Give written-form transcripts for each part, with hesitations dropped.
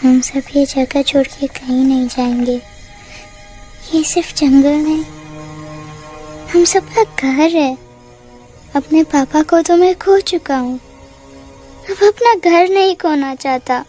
हम सब ये जगह छोड़ के कहीं नहीं जाएंगे। ये सिर्फ जंगल नहीं, हम सबका घर है। अपने पापा को तो मैं खो चुका हूँ, अब अपना घर नहीं खोना चाहता।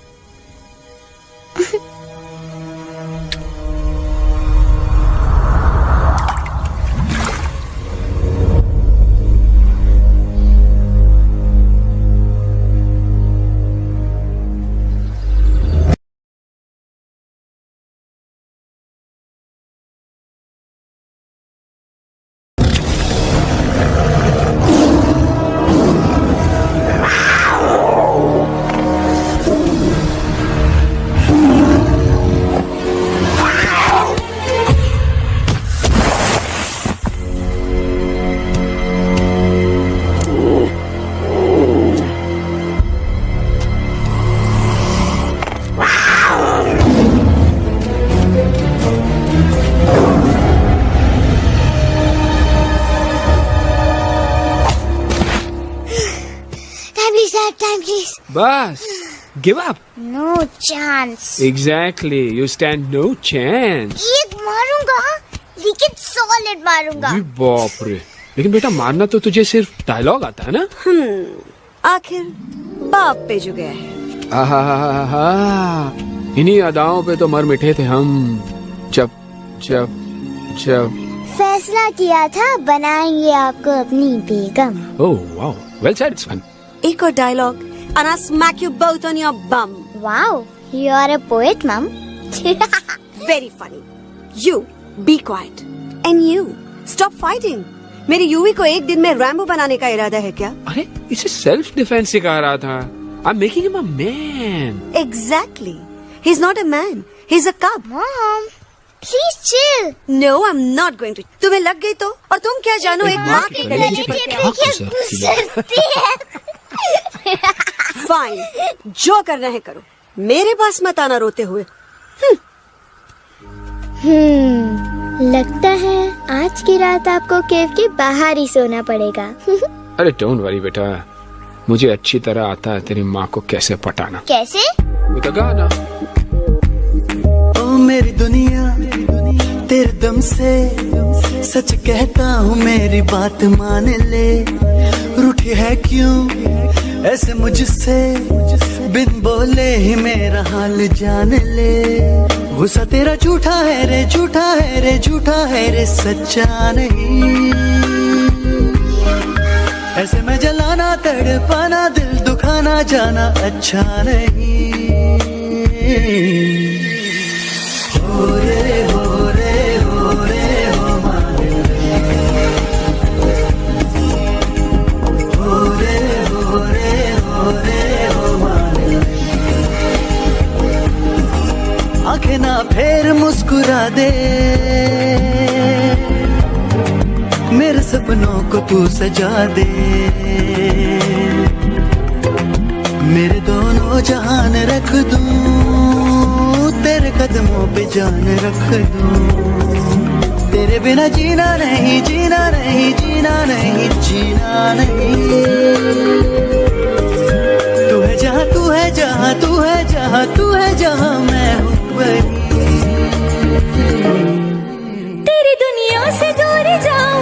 बस, give up. No chance. Exactly, you stand no chance. एक मारूंगा, लेकिन solid मारूंगा। अरे बाप रे, लेकिन बेटा मारना तो तुझे सिर्फ डायलॉग आता है ना? आखिर बाप पे जो गया है। आहा, इन्हीं अदाओं पे तो मर मिटे थे हम। जब फैसला किया था बनाएंगे आपको अपनी बेगम। ओह वाओ, वेल सेड सन। एक और dialogue and I'll smack you both on your bum. Wow, you are a poet, Mom. Very funny. You be quiet and you stop fighting. मेरी यूवी को एक दिन में रैम्बो बनाने का इरादा है क्या? अरे इसे सेल्फ डिफेंस सिखा रहा था। I'm making him a man. Exactly. He's not a man. He's a cub. Mom, please chill. No, I'm not going to. तुम्हें लग गई तो? और तुम क्या जानो एक माँ के कलेजे पर क्या? फाइन, जो करना है करो, मेरे पास मत आना रोते हुए। लगता है आज की रात आपको केव के बाहर ही सोना पड़ेगा। अरे डोंट वरी बेटा, मुझे अच्छी तरह आता है तेरी माँ को कैसे पटाना। कैसे? वो तो गाना। ओ मेरी दुनिया तेरे दम से सच कहता हूँ, मेरी बात मान ले। रूठी है क्यों ऐसे मुझसे, बिन बोले ही मेरा हाल जान ले। गुस्सा तेरा झूठा है रे, झूठा है रे, झूठा है रे, सच्चा नहीं। ऐसे में जलाना, तड़पाना, दिल दुखाना, जाना अच्छा नहीं। हो रे हो रे हो रे हो मारे, हो रे हो रे हो रे हो मारे। आंखें ना फेर मुस्कुरा दे, मेरे सपनों को तू सजा दे। मेरे दोनों जहान रख दूं, तेरे कदमों पे जान रख दूं। तेरे बिना जीना नहीं, जीना नहीं, जीना नहीं, जीना नहीं। तू है जहाँ, तू है जहाँ, तू है जहाँ, तू है जहाँ, मैं हूँ वही। तेरी दुनिया से दूर जाऊं,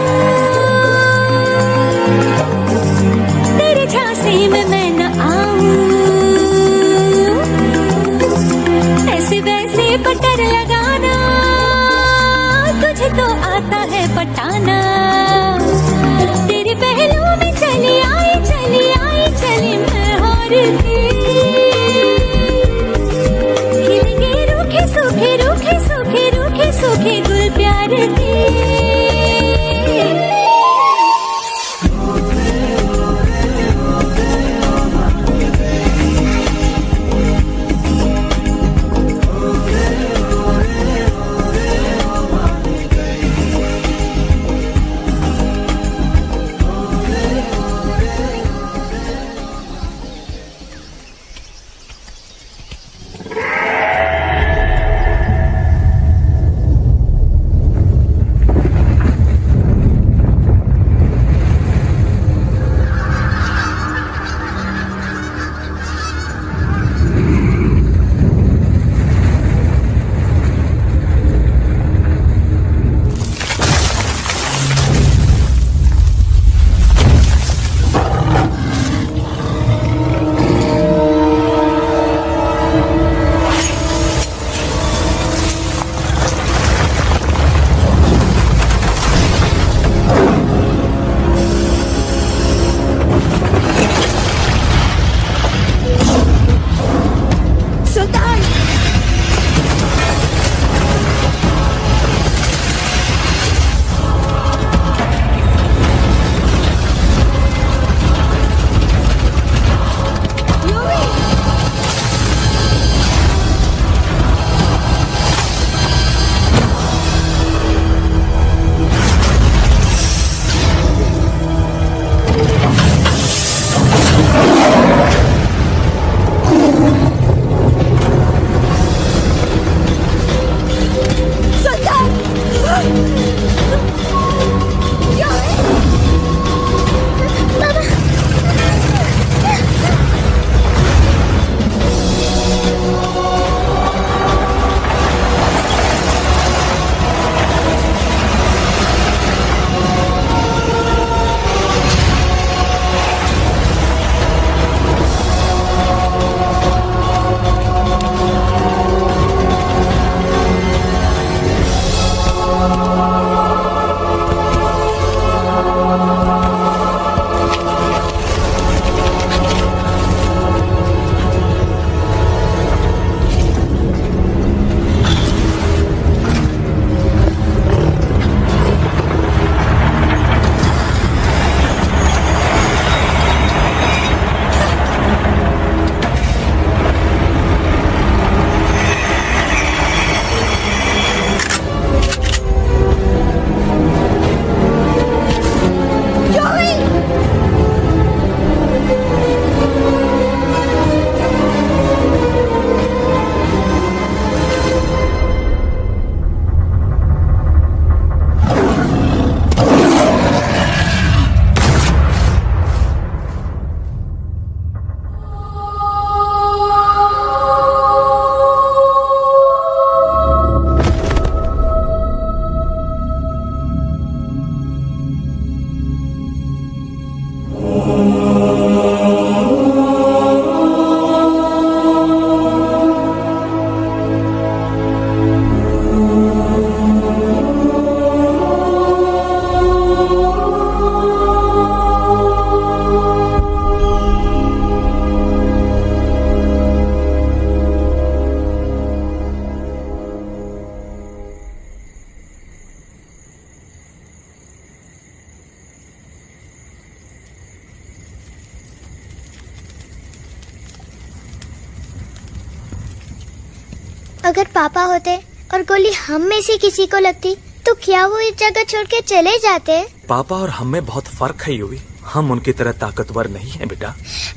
अगर पापा होते और गोली हम में से किसी को लगती तो क्या वो इस जगह छोड़ के चले जाते? पापा और हम में बहुत फर्क है यूवी। हम उनकी तरह ताकतवर नहीं है बेटा।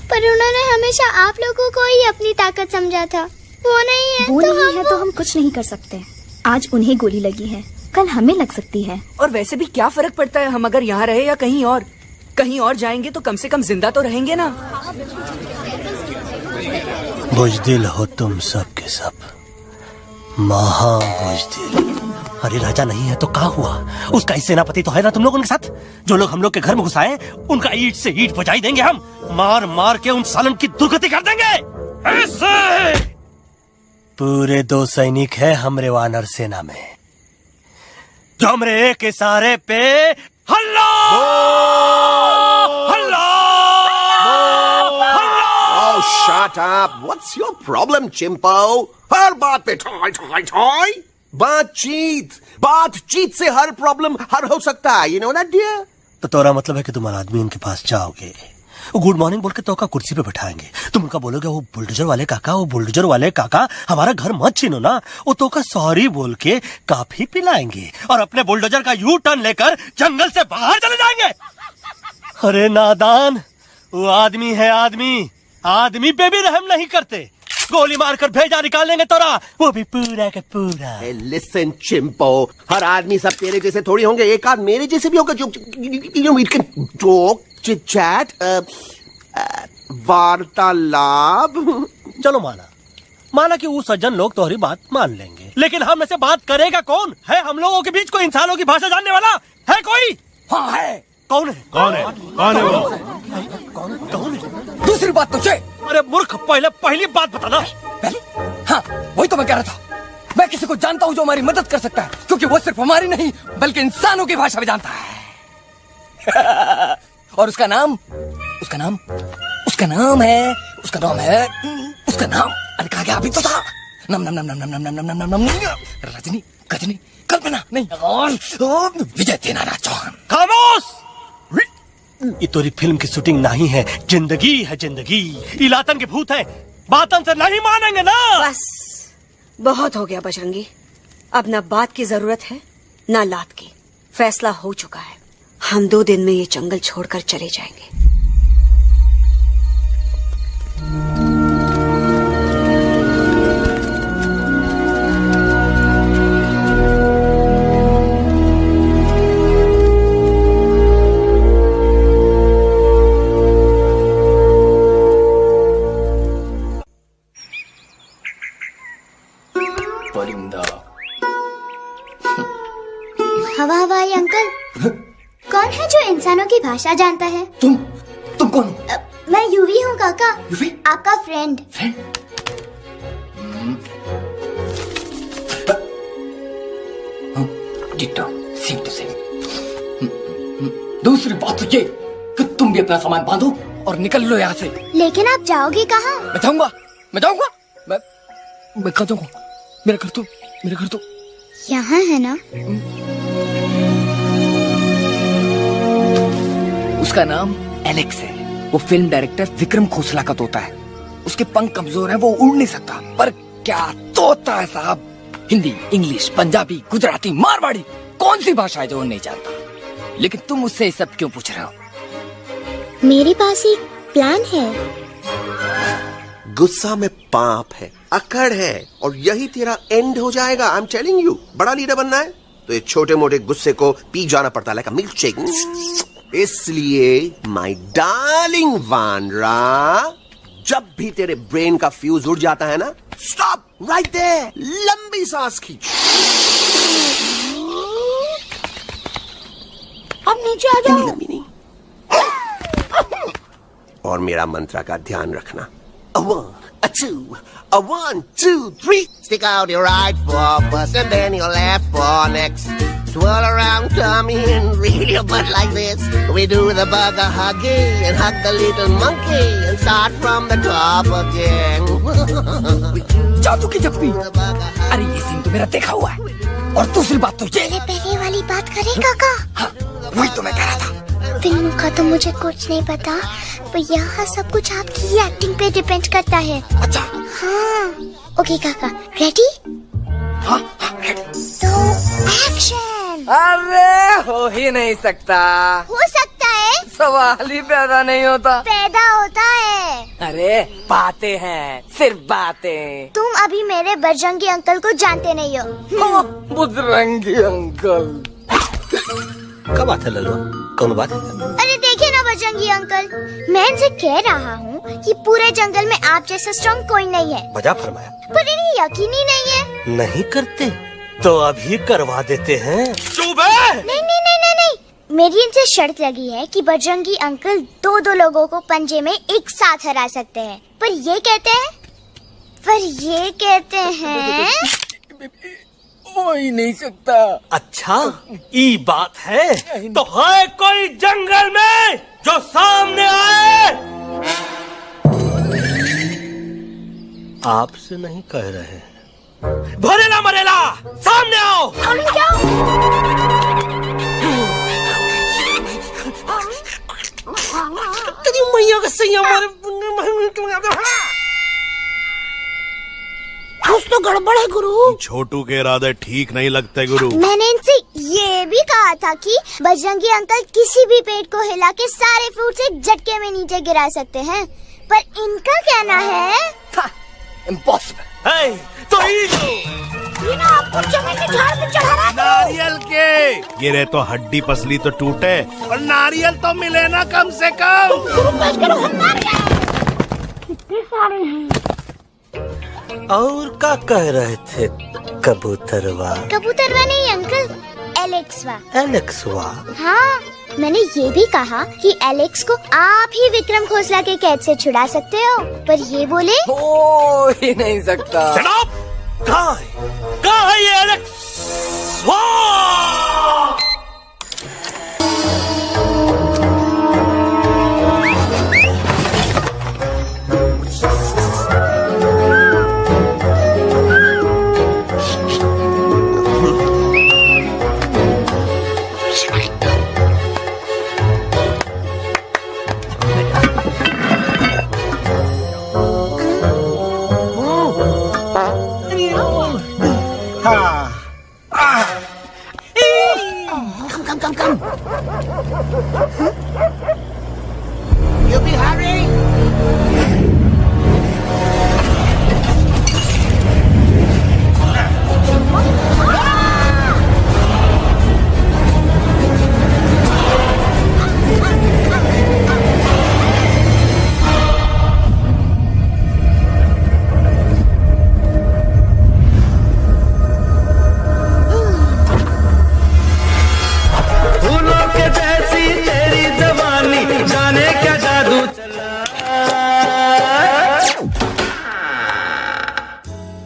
पर उन्होंने हमेशा आप लोगों को ही अपनी ताकत समझा था। वो नहीं है, वो नहीं है तो हम कुछ नहीं कर सकते। आज उन्हें गोली लगी है, कल हमें लग सकती है। और वैसे भी क्या फर्क पड़ता है हम अगर यहाँ रहे या कहीं और? कहीं और जाएंगे तो कम से कम जिंदा तो रहेंगे ना। बुज़दिल हो तुम सब के सब, महा बुज़दिल। अरे राजा नहीं है तो क्या हुआ? उसका ही सेनापति तो है ना तुम लोग उनके साथ। जो लोग हम लोग के घर में घुसाए उनका ईंट से ईंट बजाई देंगे हम। मार मार के उन सालन की दुर्गति कर देंगे। ऐसे पूरे 2 सैनिक है हमरे वानर सेना में जो हमरे एक इशारे पे हल्ला हल्ला हल्ला। Oh, shut up! What's your problem, चिंपो? हर बात पे ठोय ठोय ठोय। बातचीत से हर प्रॉब्लम हल हो सकता है, you know that dear? तो तोरा मतलब है कि तुम आदमी उनके पास जाओगे, गुड मॉर्निंग बोल के तो का कुर्सी पे बैठाएंगे, तुम उनका बोलोगे वो बुलडोजर वाले काका हमारा घर मत छीनो ना, वो तो का सॉरी बोल के काफी पिलाएंगे और अपने बुलडोजर का यू टर्न लेकर जंगल से बाहर चले जाएंगे। अरे नादान, वो आदमी है आदमी पे भी रहम नहीं करते। गोली मारकर भेजा निकाल लेंगे तोरा, वो भी पूरा का पूरा। लिसन चिंपो, हर आदमी सब तेरे जैसे थोड़ी होंगे, एक आध मेरे जैसे भी होगा जो जोक चिट-चैट वार्तालाप। चलो माना कि वो सज्जन लोग तुम्हारी बात मान लेंगे, लेकिन हम में से बात करेगा कौन? है हम लोगों के बीच कोई इंसानों की भाषा जानने वाला है कोई? हाँ है। कौन है वो? दूसरी बात तो अरे मूर्ख, पहली बात बताना। हाँ, वही तो मैं कह रहा था। मैं किसी को जानता हूँ जो हमारी मदद कर सकता है, क्योंकि वो सिर्फ हमारी नहीं बल्कि इंसानों की भाषा भी जानता है। और उसका नाम है अरे कहा गया अभी तो था। नम रजनी गजनी कल्पना नहीं और विजय तेनालीराम चौहान। खामोश! ये तोरी फिल्म की शूटिंग नहीं है, जिंदगी है जिंदगी। इलातन के भूत है, बातन से नहीं मानेंगे ना। बस बहुत हो गया बजरंगी, अब ना बात की जरूरत है ना लात की। फैसला हो चुका है, हम 2 दिन में ये जंगल छोड़कर चले जाएंगे। हवाई अंकल, कौन है जो इंसानों की भाषा जानता है? तुम कौन हो? मैं यूवी हूँ काका। यूवी? आपका फ्रेंड। दूसरी बात तो ये कि तुम भी अपना सामान बांधो और निकल लो यहाँ से। लेकिन आप जाओगे कहाँ? मैं जाऊंगा मैं कहाँ जाऊंगा? मेरा घर तो यहाँ है ना। उसका नाम एलेक्स है। वो फिल्म डायरेक्टर विक्रम खोसला का तोता है। उसके पंख कमजोर हैं, वो उड़ नहीं सकता, पर क्या तोता है साहब। हिंदी, इंग्लिश, पंजाबी, गुजराती, मारवाड़ी, कौन सी भाषा है जो वो नहीं जानता? लेकिन तुम उससे ये सब क्यों पूछ रहे हो? मेरे पास एक प्लान है। गुस्सा में पाप है, अकड़ है, और यही तेरा एंड हो जाएगा। आई एम टेलिंग यू, बड़ा लीडर बनना है तो ये छोटे मोटे गुस्से को पी जाना पड़ता है, लाइक अ मिल्क शेक। इसलिए माय डार्लिंग वानरा, जब भी तेरे ब्रेन का फ्यूज उड़ जाता है ना, स्टॉप राइट देयर, लंबी सांस खींच। अब नीचे आ जाओ। लंबी नहीं। और मेरा मंत्र का ध्यान रखना। A 1, a 2, a 1, 2, 3. Stick out your right foot first and then your left foot next. Twirl around tummy and reel your butt like this. We do the bugger huggy and hug the little monkey and start from the top again. जादू की जप्पी। अरे ये scene तो मेरा देखा हुआ है। और दूसरी बात तो ये। पहले वाली बात करें काका? हाँ, वही तो मैं कह रहा था। फिल्म का तो मुझे कुछ नहीं पता, पर यहाँ सब कुछ आपकी एक्टिंग पे डिपेंड करता है। अच्छा। हाँ। ओके काका, रेडी? तो एक्शन। अरे हो ही नहीं सकता। हो सकता है। सवाल ही पैदा नहीं होता। पैदा होता है। अरे बातें हैं, सिर्फ बातें। तुम अभी मेरे बजरंगी अंकल को जानते नहीं हो। बजरंगी अंकल। क्या बात है लल्लू, कौन बात है? अरे देखिए ना बजरंगी अंकल, मैं इनसे कह रहा हूँ कि पूरे जंगल में आप जैसा स्ट्रॉन्ग कोई नहीं है। बजा फरमाया। पर इन्हें यकीन ही नहीं है। नहीं करते तो अभी करवा देते हैं। नहीं नहीं नहीं नहीं नहीं, मेरी इनसे शर्त लगी है कि बजरंगी अंकल दो लोगों को पंजे में एक साथ हरा सकते हैं। पर ये कहते हैं हो ही नहीं सकता। अच्छा ये बात है तो है कोई जंगल में जो सामने आए? आपसे नहीं कह रहे, भरेला मरेला सामने आओ। तेरी मैया का सही हमारे कुछ तो गड़बड़ है गुरु। छोटू के इरादे ठीक नहीं लगते गुरु। मैंने इनसे ये भी कहा था कि बजरंगी अंकल किसी भी पेड़ को हिला के सारे फ्रूट एक झटके में नीचे गिरा सकते हैं, पर इनका कहना है इम्पॉसिबल। तो ये ना आपको जमीन के झाड़ पे चढ़ा रहा है। नारियल के गिरे तो हड्डी पसली तो टूटे और नारियल तो मिले ना कम से कम। कितने सारे हैं। और क्या कह रहे थे कबूतरवा? कबूतरवा नहीं अंकल, एलेक्सवा। एलेक्सवा? हाँ, मैंने ये भी कहा कि एलेक्स को आप ही विक्रम खोसला के कैद से छुड़ा सकते हो, पर ये बोले हो ही नहीं सकता। कहाँ है ये एलेक्स? वाह!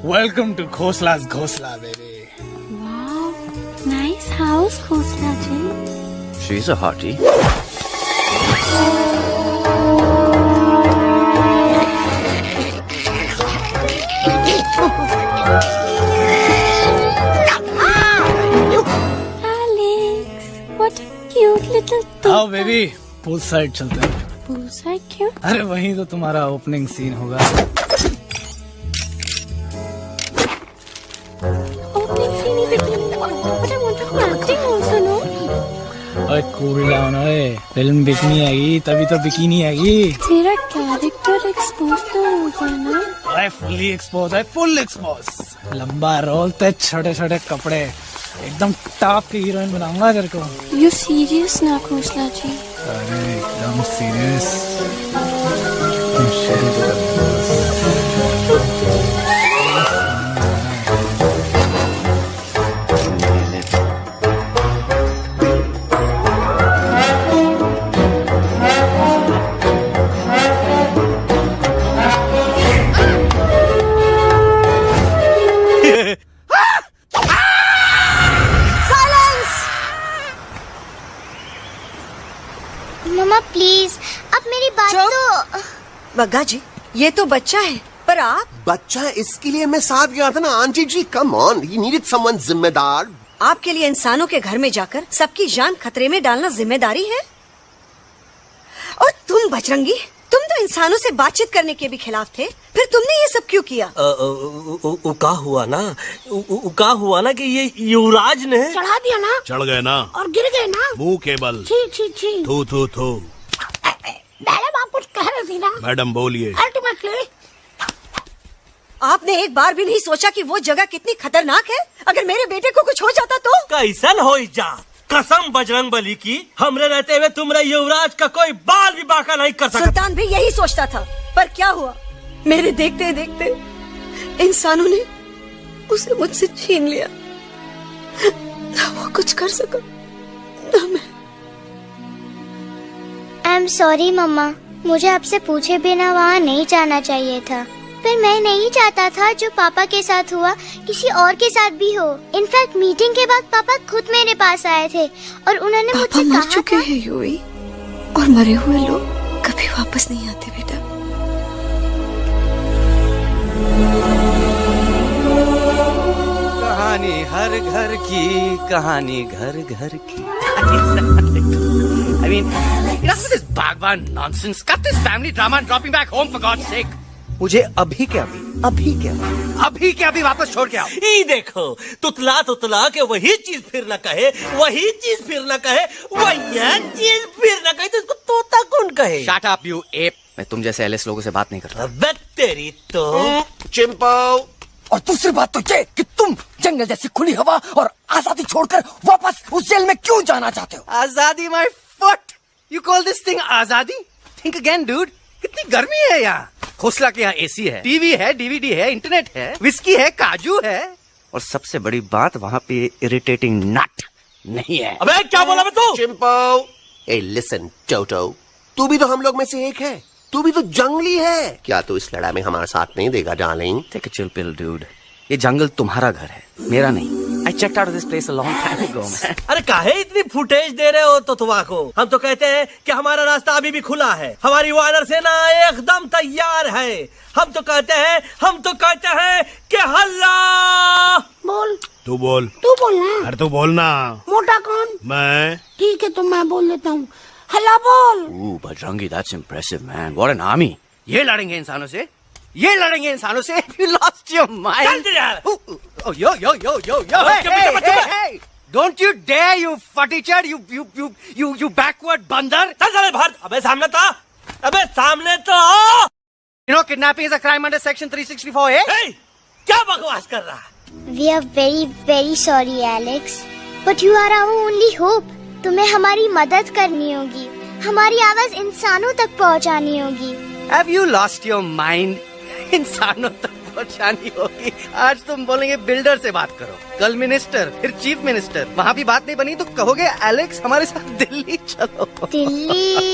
Welcome to Khosla's Ghosla, baby. Wow, nice house, Khosla ji. She's a hottie. Alex, what a cute little dog. आओ बेबी, पूल साइड चलते हैं। पूल साइड क्यों? अरे वहीं तो तुम्हारा ओपनिंग सीन होगा। ओए कूल डाउन, ओए फिल्म बिकनी आएगी तभी तो बिकिनी आएगी। तेरा कैरेक्टर एक्सपोज तो होगा ना? ओए फुल्ली एक्सपोज है, फुल एक्सपोज। लंबा रोल ते छोटे छोटे कपड़े, एकदम टॉप की हीरोइन बनाऊंगा तेरे को। यू सीरियस ना खोसला जी? अरे एकदम सीरियस। मम्मा प्लीज, अब मेरी बात तो। बग्गा जी, ये तो बच्चा है, पर आप? बच्चा है इसके लिए मैं साथ गया था ना aunty ji. Come on, he needed someone जिम्मेदार। आपके लिए इंसानों के घर में जाकर सबकी जान खतरे में डालना जिम्मेदारी है? और तुम बजरंगी, तुम तो इंसानों से बातचीत करने के भी खिलाफ थे, फिर तुमने ये सब क्यों किया? का हुआ ना, का हुआ ना कि ये युवराज ने चढ़ा दिया ना, चढ़ गए ना और गिर गए ना, मुंह के बल। छी छी छी। थू थू थू। मैडम आप कुछ कह रही थी ना? मैडम बोलिए। अल्टीमेटली आपने एक बार भी नहीं सोचा कि वो जगह कितनी खतरनाक है? अगर मेरे बेटे को कुछ हो जाता तो? कैसन हो जा, कसम बजरंग बली की, हमरे रहते हुए तुमरे युवराज का कोई बाल भी बाका नहीं कर सकता। सुल्तान भी यही सोचता था, पर क्या हुआ, मेरे देखते देखते इंसानों ने उसे मुझसे छीन लिया। ना वो कुछ कर सका, ना मैं। आई एम सॉरी मम्मा, मुझे आपसे पूछे बिना वहाँ नहीं जाना चाहिए था, पर मैं नहीं चाहता था जो पापा के साथ हुआ किसी और के साथ भी हो। इनफैक्ट मीटिंग के बाद पापा खुद मेरे पास आए थे और उन्होंने मुझसे कहा मर चुके हैं यूवी, और मरे हुए लोग कभी वापस नहीं आते बेटा। कहानी हर घर की, कहानी घर घर की। I mean, enough of this Bhagwan nonsense. Cut this family drama and drop me back home for God's sake. मुझे अभी के अभी वापस छोड़ के आओ। ये देखो, तुतला तुतला के वही चीज फिर न कहे, वही चीज फिर न कहे, वही चीज फिर न कहे, तो इसको तोता कौन कहे? Shut up, you ape. मैं तुम जैसे एलिस लोगों से बात नहीं करता। अबे तेरी तो चिंपो। और दूसरी बात तो ये कि तुम जंगल जैसी खुली हवा और आजादी छोड़कर वापस उस जेल में क्यों जाना चाहते हो? आजादी my foot. You call this thing आजादी? Think again, dude. कितनी गर्मी है यहाँ। खोसला के यहाँ एसी है, टीवी है, डीवीडी है, इंटरनेट है, विस्की है, काजू है, और सबसे बड़ी बात वहाँ पे इरिटेटिंग नट नहीं है। अबे क्या बोला मैं तू? चिंपो। ए लिसन टोटो, तू भी तो हम लोग में से एक है, तू भी तो जंगली है। क्या तू इस लड़ाई में हमारा साथ नहीं देगा darling? Take a chill pill, dude. ये जंगल तुम्हारा घर है, मेरा नहीं। I checked out of this place a long time ago, man. अरे काहे इतनी फुटेज दे रहे हो तुतवा को? हम तो कहते हैं कि हमारा रास्ता अभी भी खुला है, हमारी वानर सेना एकदम तैयार है। हम तो कहते हैं कि हल्ला। बोल। तू बोल। तू बोलना। अरे तू बोलना। मोटा कौन? मैं। ठीक है तो मैं बोल देता हूँ। हल्ला बोल। Ooh, Bajrangi, that's impressive, man. What an army. ये लड़ेंगे इंसानों से? You lost your mind. चल यार। Oh, yo. Hey. Don't you dare, you futichard, you backward बंदर. चल बाहर। अबे सामने तो। You know, kidnapping is a crime under section 364, eh? Hey, क्या बकवास कर रहा है? We are very very sorry Alex, but you are our only hope. तुम्हें हमारी मदद करनी होगी, हमारी आवाज इंसानों तक पहुंचानी होगी। Have you lost your mind? इंसानों तक पहुंचानी होगी। आज तुम बोलेंगे बिल्डर से बात करो, कल मिनिस्टर, फिर चीफ मिनिस्टर, वहाँ भी बात नहीं बनी तो कहोगे एलेक्स हमारे साथ दिल्ली चलो। दिल्ली?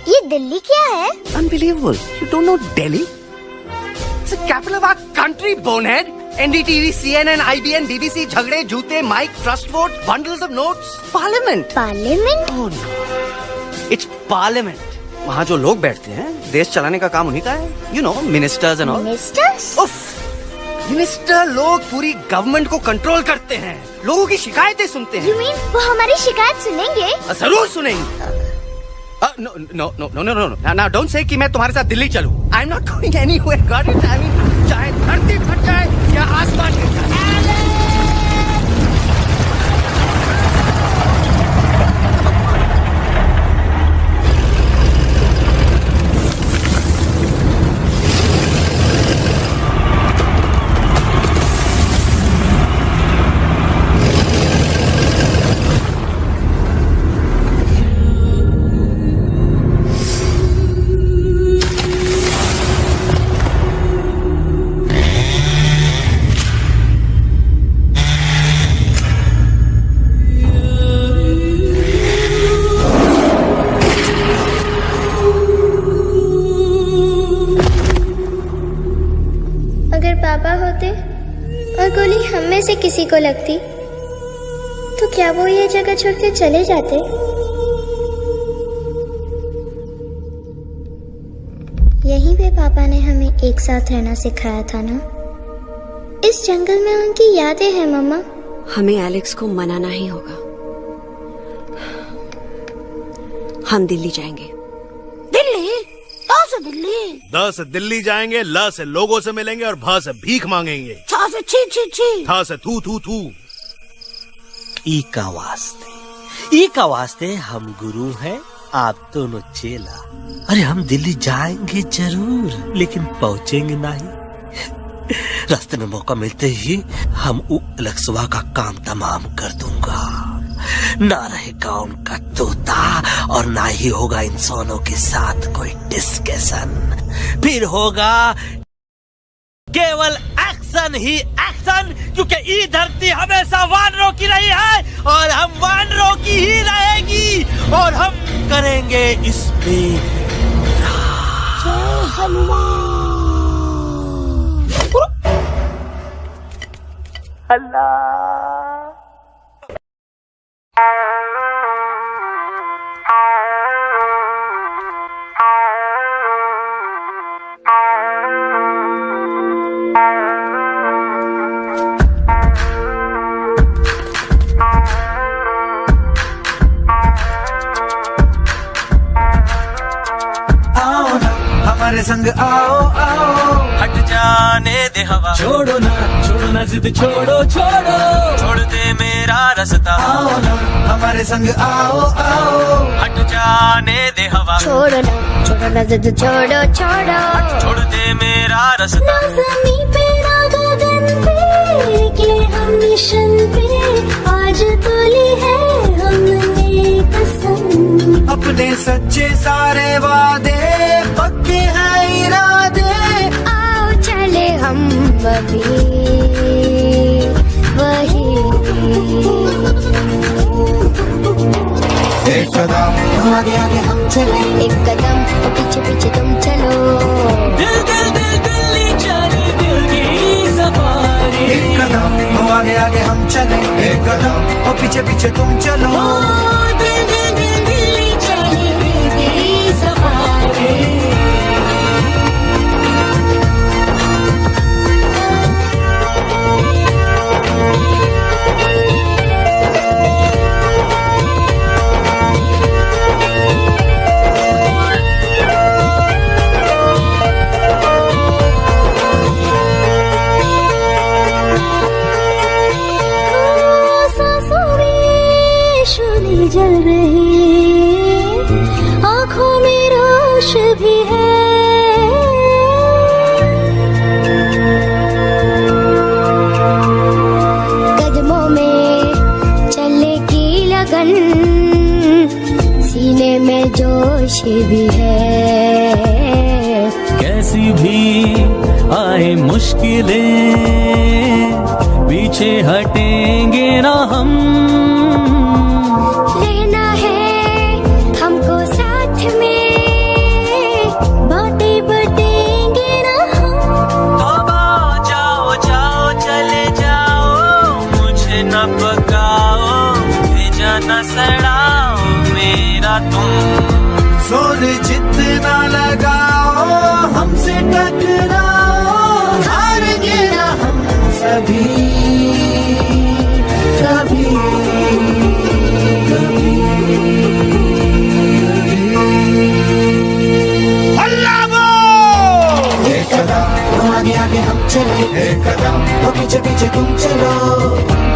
ये दिल्ली क्या है? Unbelievable. You don't know Delhi? It's the capital of our country, bonehead. NDTV, CNN, IBN, BBC, झगड़े, जूते, mic, trust vote, bundles of notes, parliament. Parliament? Oh no. It's parliament. वहाँ जो लोग बैठते हैं, देश चलाने का काम उन्हीं का है। You know, ministers and all. Ministers? उफ, मिनिस्टर लोग पूरी गवर्नमेंट को कंट्रोल करते हैं, लोगों की शिकायतें सुनते हैं। You mean वो हमारी शिकायत सुनेंगे? जरूर सुनेंगे। No. Now don't say कि मैं तुम्हारे साथ दिल्ली चलूं. I'm not going anywhere. Got it? I mean, चाहे धरती फट जाए या आसमान गिर जाए। से किसी को लगती तो क्या वो ये जगह छोड़कर चले जाते? यहीं पे पापा ने हमें एक साथ रहना सिखाया था ना। इस जंगल में उनकी यादें हैं मम्मा। हमें एलेक्स को मनाना ही होगा। हम दिल्ली जाएंगे। दिल्ली? कहाँ से? से दिल्ली। द से दिल्ली जाएंगे, ल से लोगों से मिलेंगे और भ से भीख मांगेंगे। छ से छी छी छी। थ से थू थू थू। ई का वास्ते हम गुरु हैं, आप दोनों चेला। अरे हम दिल्ली जाएंगे जरूर, लेकिन पहुंचेंगे नहीं। रास्ते में मौका मिलते ही हम लक्सवा का काम तमाम कर दूंगा। ना रहेगा उनका तोता और ना ही होगा इंसानों के साथ कोई डिस्कशन। फिर होगा केवल एक्शन ही एक्शन, क्योंकि ये धरती हमेशा वानरों की रही है और हम वानरों की ही रहेगी, और हम करेंगे इस पे हमारे संग आओ आओ, हट जाने दे हवा, छोड़ो ना जिद, छोड़ो छोड़ दे मेरा रास्ता। आओ ना हमारे संग आओ आओ, हट जाने दे हवा, छोड़ो ना जिद, छोड़ो छोड़ दे मेरा रास्ता। ना ज़मीं पे ना गगन पे, निकले हम मिशन पे, आज तोली है हमने कसम। अपने सच्चे सारे वादे पक्के हैं इरादे, आओ चले हम अभी वही। एक कदम आगे आगे हम चले, एक कदम और पीछे पीछे तुम चलो। दिल दिल दिल दिल्ली चले, दिल की सफारी। एक कदम आगे आगे हम चले, एक कदम और पीछे पीछे तुम चलो। दिल दिल दिल दिल्ली चले, दिल की सफारी। जल रही आँखों में रोश भी है, कदमों में चलने की लगन, सीने में जोश भी है। कैसी भी आए मुश्किलें, पीछे हटेंगे ना हम। जोर जितना लगाओ, हमसे टकराओ, हारेंगे ना हम सभी कभी कभी। अल्लाह वो एक कदम आगे आगे हम चले, एक कदम और पीछे पीछे तुम चलो।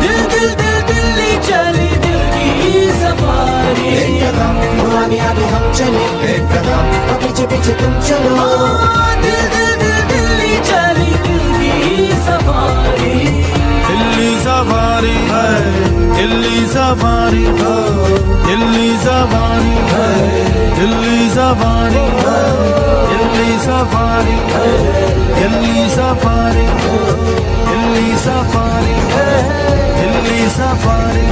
दिल दिल दिल दिल्ली चली, दिल की सफारी। एक कदम आगे आगे हम चले, एक कदम और पीछे पीछे तुम चलो। दिल दिल दिल दिल्ली चली, दिल की सफारी। दिल्ली सफारी है, दिल्ली सफारी हो, दिल्ली सफारी है, दिल्ली सफारी है, दिल्ली सफारी है, दिल्ली सफारी हो, दिल्ली सफारी है, Delhi safari.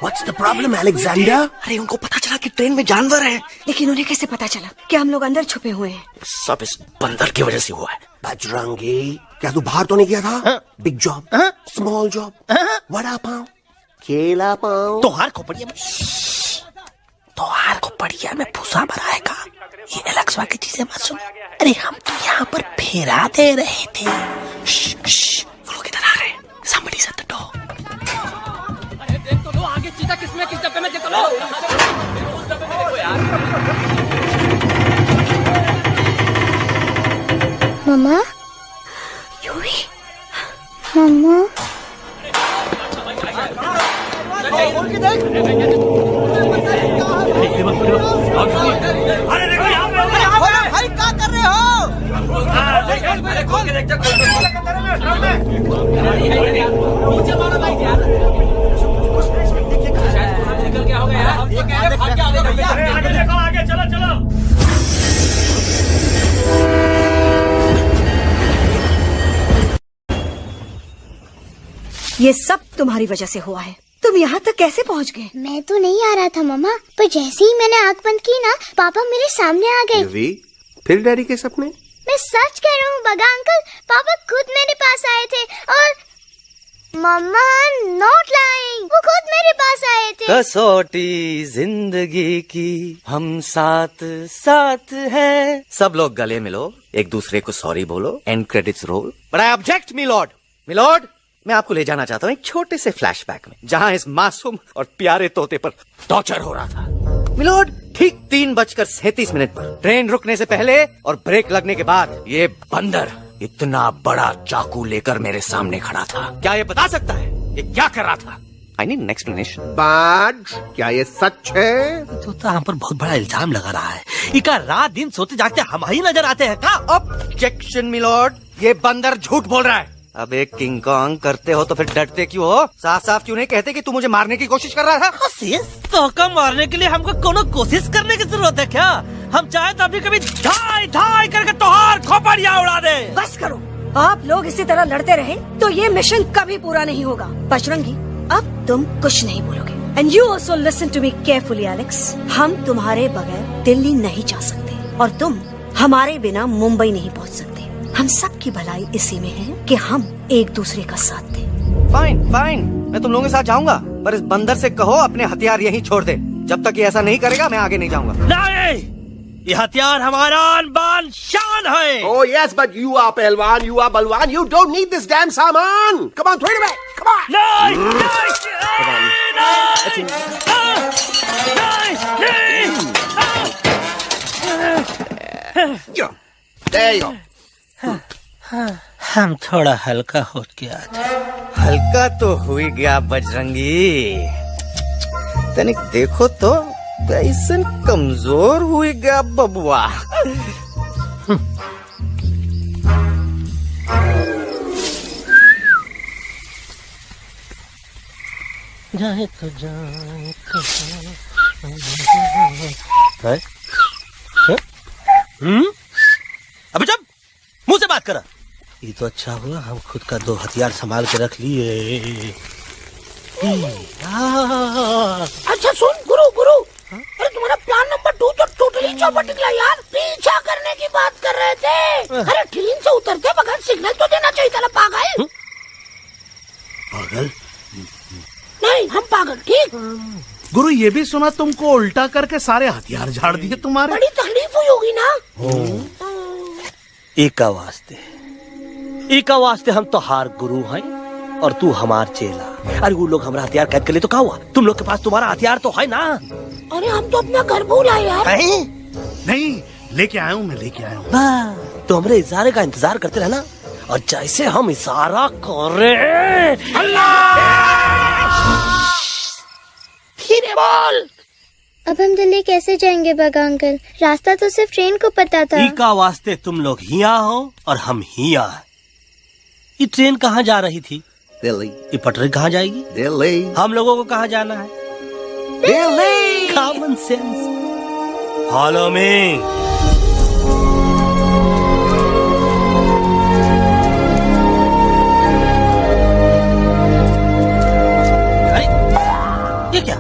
What's the problem, Alexander? अरे उनको पता चला कि ट्रेन में जानवर है। लेकिन उन्हें कैसे पता चला कि हम लोग अंदर छुपे हुए हैं? सब इस बंदर की वजह से हुआ है। बजरंगी, क्या तू बाहर तो नहीं गया था? Big job, small job, vada pav, केला पाव। तोहार खोपड़िया में भूसा भराएगा। ये अलग की चीजें मत सुन। अरे हम तो यहाँ पर फेरा दे रहे थे। वो लोग इधर आ रहे हैं। Somebody shut the door। अरे देख तो लो आगे चीता किसमें किस डब्बे में, देख तो लो। मम्मा, यूवी, मम्मा, अरे देखो यहाँ पे भाई क्या कर रहे हो? खोल के देख नीचे मारो भाई यार। निकल गया होगा यार। ये कह रहे भाग के आगे देखो, आगे चलो चलो। ये सब तुम्हारी वजह से हुआ है। तुम यहाँ तक कैसे पहुँच गए? मैं तो नहीं आ रहा था मम्मा, पर जैसे ही मैंने आँख बंद की ना, पापा मेरे सामने आ गए। यूवी, फिर डैडी के सपने? मैं सच कह रहा हूँ बगा अंकल, पापा खुद मेरे पास आए थे और मम्मा नॉट लाइंग, वो खुद मेरे पास आए थे। कसौटी जिंदगी की हम साथ साथ हैं। सब लोग गले मिलो, एक दूसरे को सॉरी बोलो, end credits roll. But I object milord. Milord, मैं आपको ले जाना चाहता हूँ एक छोटे से फ्लैशबैक में, जहाँ इस मासूम और प्यारे तोते पर टॉर्चर हो रहा था। मिलॉर्ड, ठीक 3:37 पर ट्रेन रुकने से पहले और ब्रेक लगने के बाद ये बंदर इतना बड़ा चाकू लेकर मेरे सामने खड़ा था। क्या ये बता सकता है ये क्या कर रहा था? I need an explanation. बाज, क्या ये सच है? तो हम पर बहुत बड़ा इल्जाम लगा रहा है। इका रात दिन सोते जागते हम ही नजर आते हैं का? ऑब्जेक्शन मिलॉर्ड, ये बंदर झूठ बोल रहा है। अब एक किंग कॉन्ग करते हो तो फिर डरते क्यों हो? साफ साफ क्यों नहीं कहते कि तू मुझे मारने की कोशिश कर रहा था? तो का मारने के लिए हमको कोनो कोशिश करने की जरूरत है क्या? हम चाहे तो अभी कभी धाई धाई करके तोहार खोपड़िया उड़ा दे। बस करो, आप लोग इसी तरह लड़ते रहे तो ये मिशन कभी पूरा नहीं होगा। बजरंगी, अब तुम कुछ नहीं बोलोगे। And you also listen to me carefully Alex. हम तुम्हारे बगैर दिल्ली नहीं जा सकते और तुम हमारे बिना मुंबई नहीं पहुंच सकते। हम सब की भलाई इसी में है कि हम एक दूसरे का साथ दें। फाइन फाइन, मैं तुम लोगों के साथ जाऊंगा, पर इस बंदर से कहो अपने हथियार यहीं छोड़ दे। जब तक ये ऐसा नहीं करेगा मैं आगे नहीं जाऊंगा। नहीं, ये हथियार हमारा आन-बान शान है। Oh yes, but you are पहलवान, you are बलवान, you don't need this damn सामान. Come on, throw it away. Come on. There you go. हम थोड़ा हल्का हो गया। हल्का तो हुई गया बजरंगी, तनिक देखो तो कैसन कमजोर हुई गया बबुआ। जाए तो जाए अबे जब मुंह से बात करा। ये तो अच्छा हुआ हम खुद का 2 हथियार संभाल के रख लिए। अच्छा सुन गुरु, अरे तुम्हारा प्लान नंबर 2 तो टोटली चौपट निकला यार। पीछा करने की बात कर रहे थे। अरे ट्रेन से उतरते बगैर सिग्नल तो देना चाहिए था ना पागल। पागल नहीं, हम पागल, ठीक। गुरु, ये भी सुना तुमको उल्टा करके सारे हथियार झाड़ दिए तुम्हारे। बड़ी तकलीफ हुई होगी ना। एक वास्ते हम तो हार गुरु हैं और तू हमार चेला। अरे वो लोग हमारा हथियार कैद कर ले तो क्या हुआ? तुम लोग के पास तुम्हारा हथियार तो है ना। अरे हम तो अपना घर भूल आए यार। नहीं, लेके आया हूँ, मैं लेके आया हूँ। तो हमारे इशारे का इंतजार करते रहना और जैसे हम इशारा करें फिर बोल। अब हम दिल्ली कैसे जाएंगे बगा अंकल? रास्ता तो सिर्फ ट्रेन को पता था। का वास्ते तुम लोग हिया हो और हम हिया। ये ट्रेन कहाँ जा रही थी? दिल्ली। ये पटरी कहाँ जाएगी? दिल्ली। हम लोगों को कहाँ जाना है? Delhi. Common sense. Follow me. ये क्या?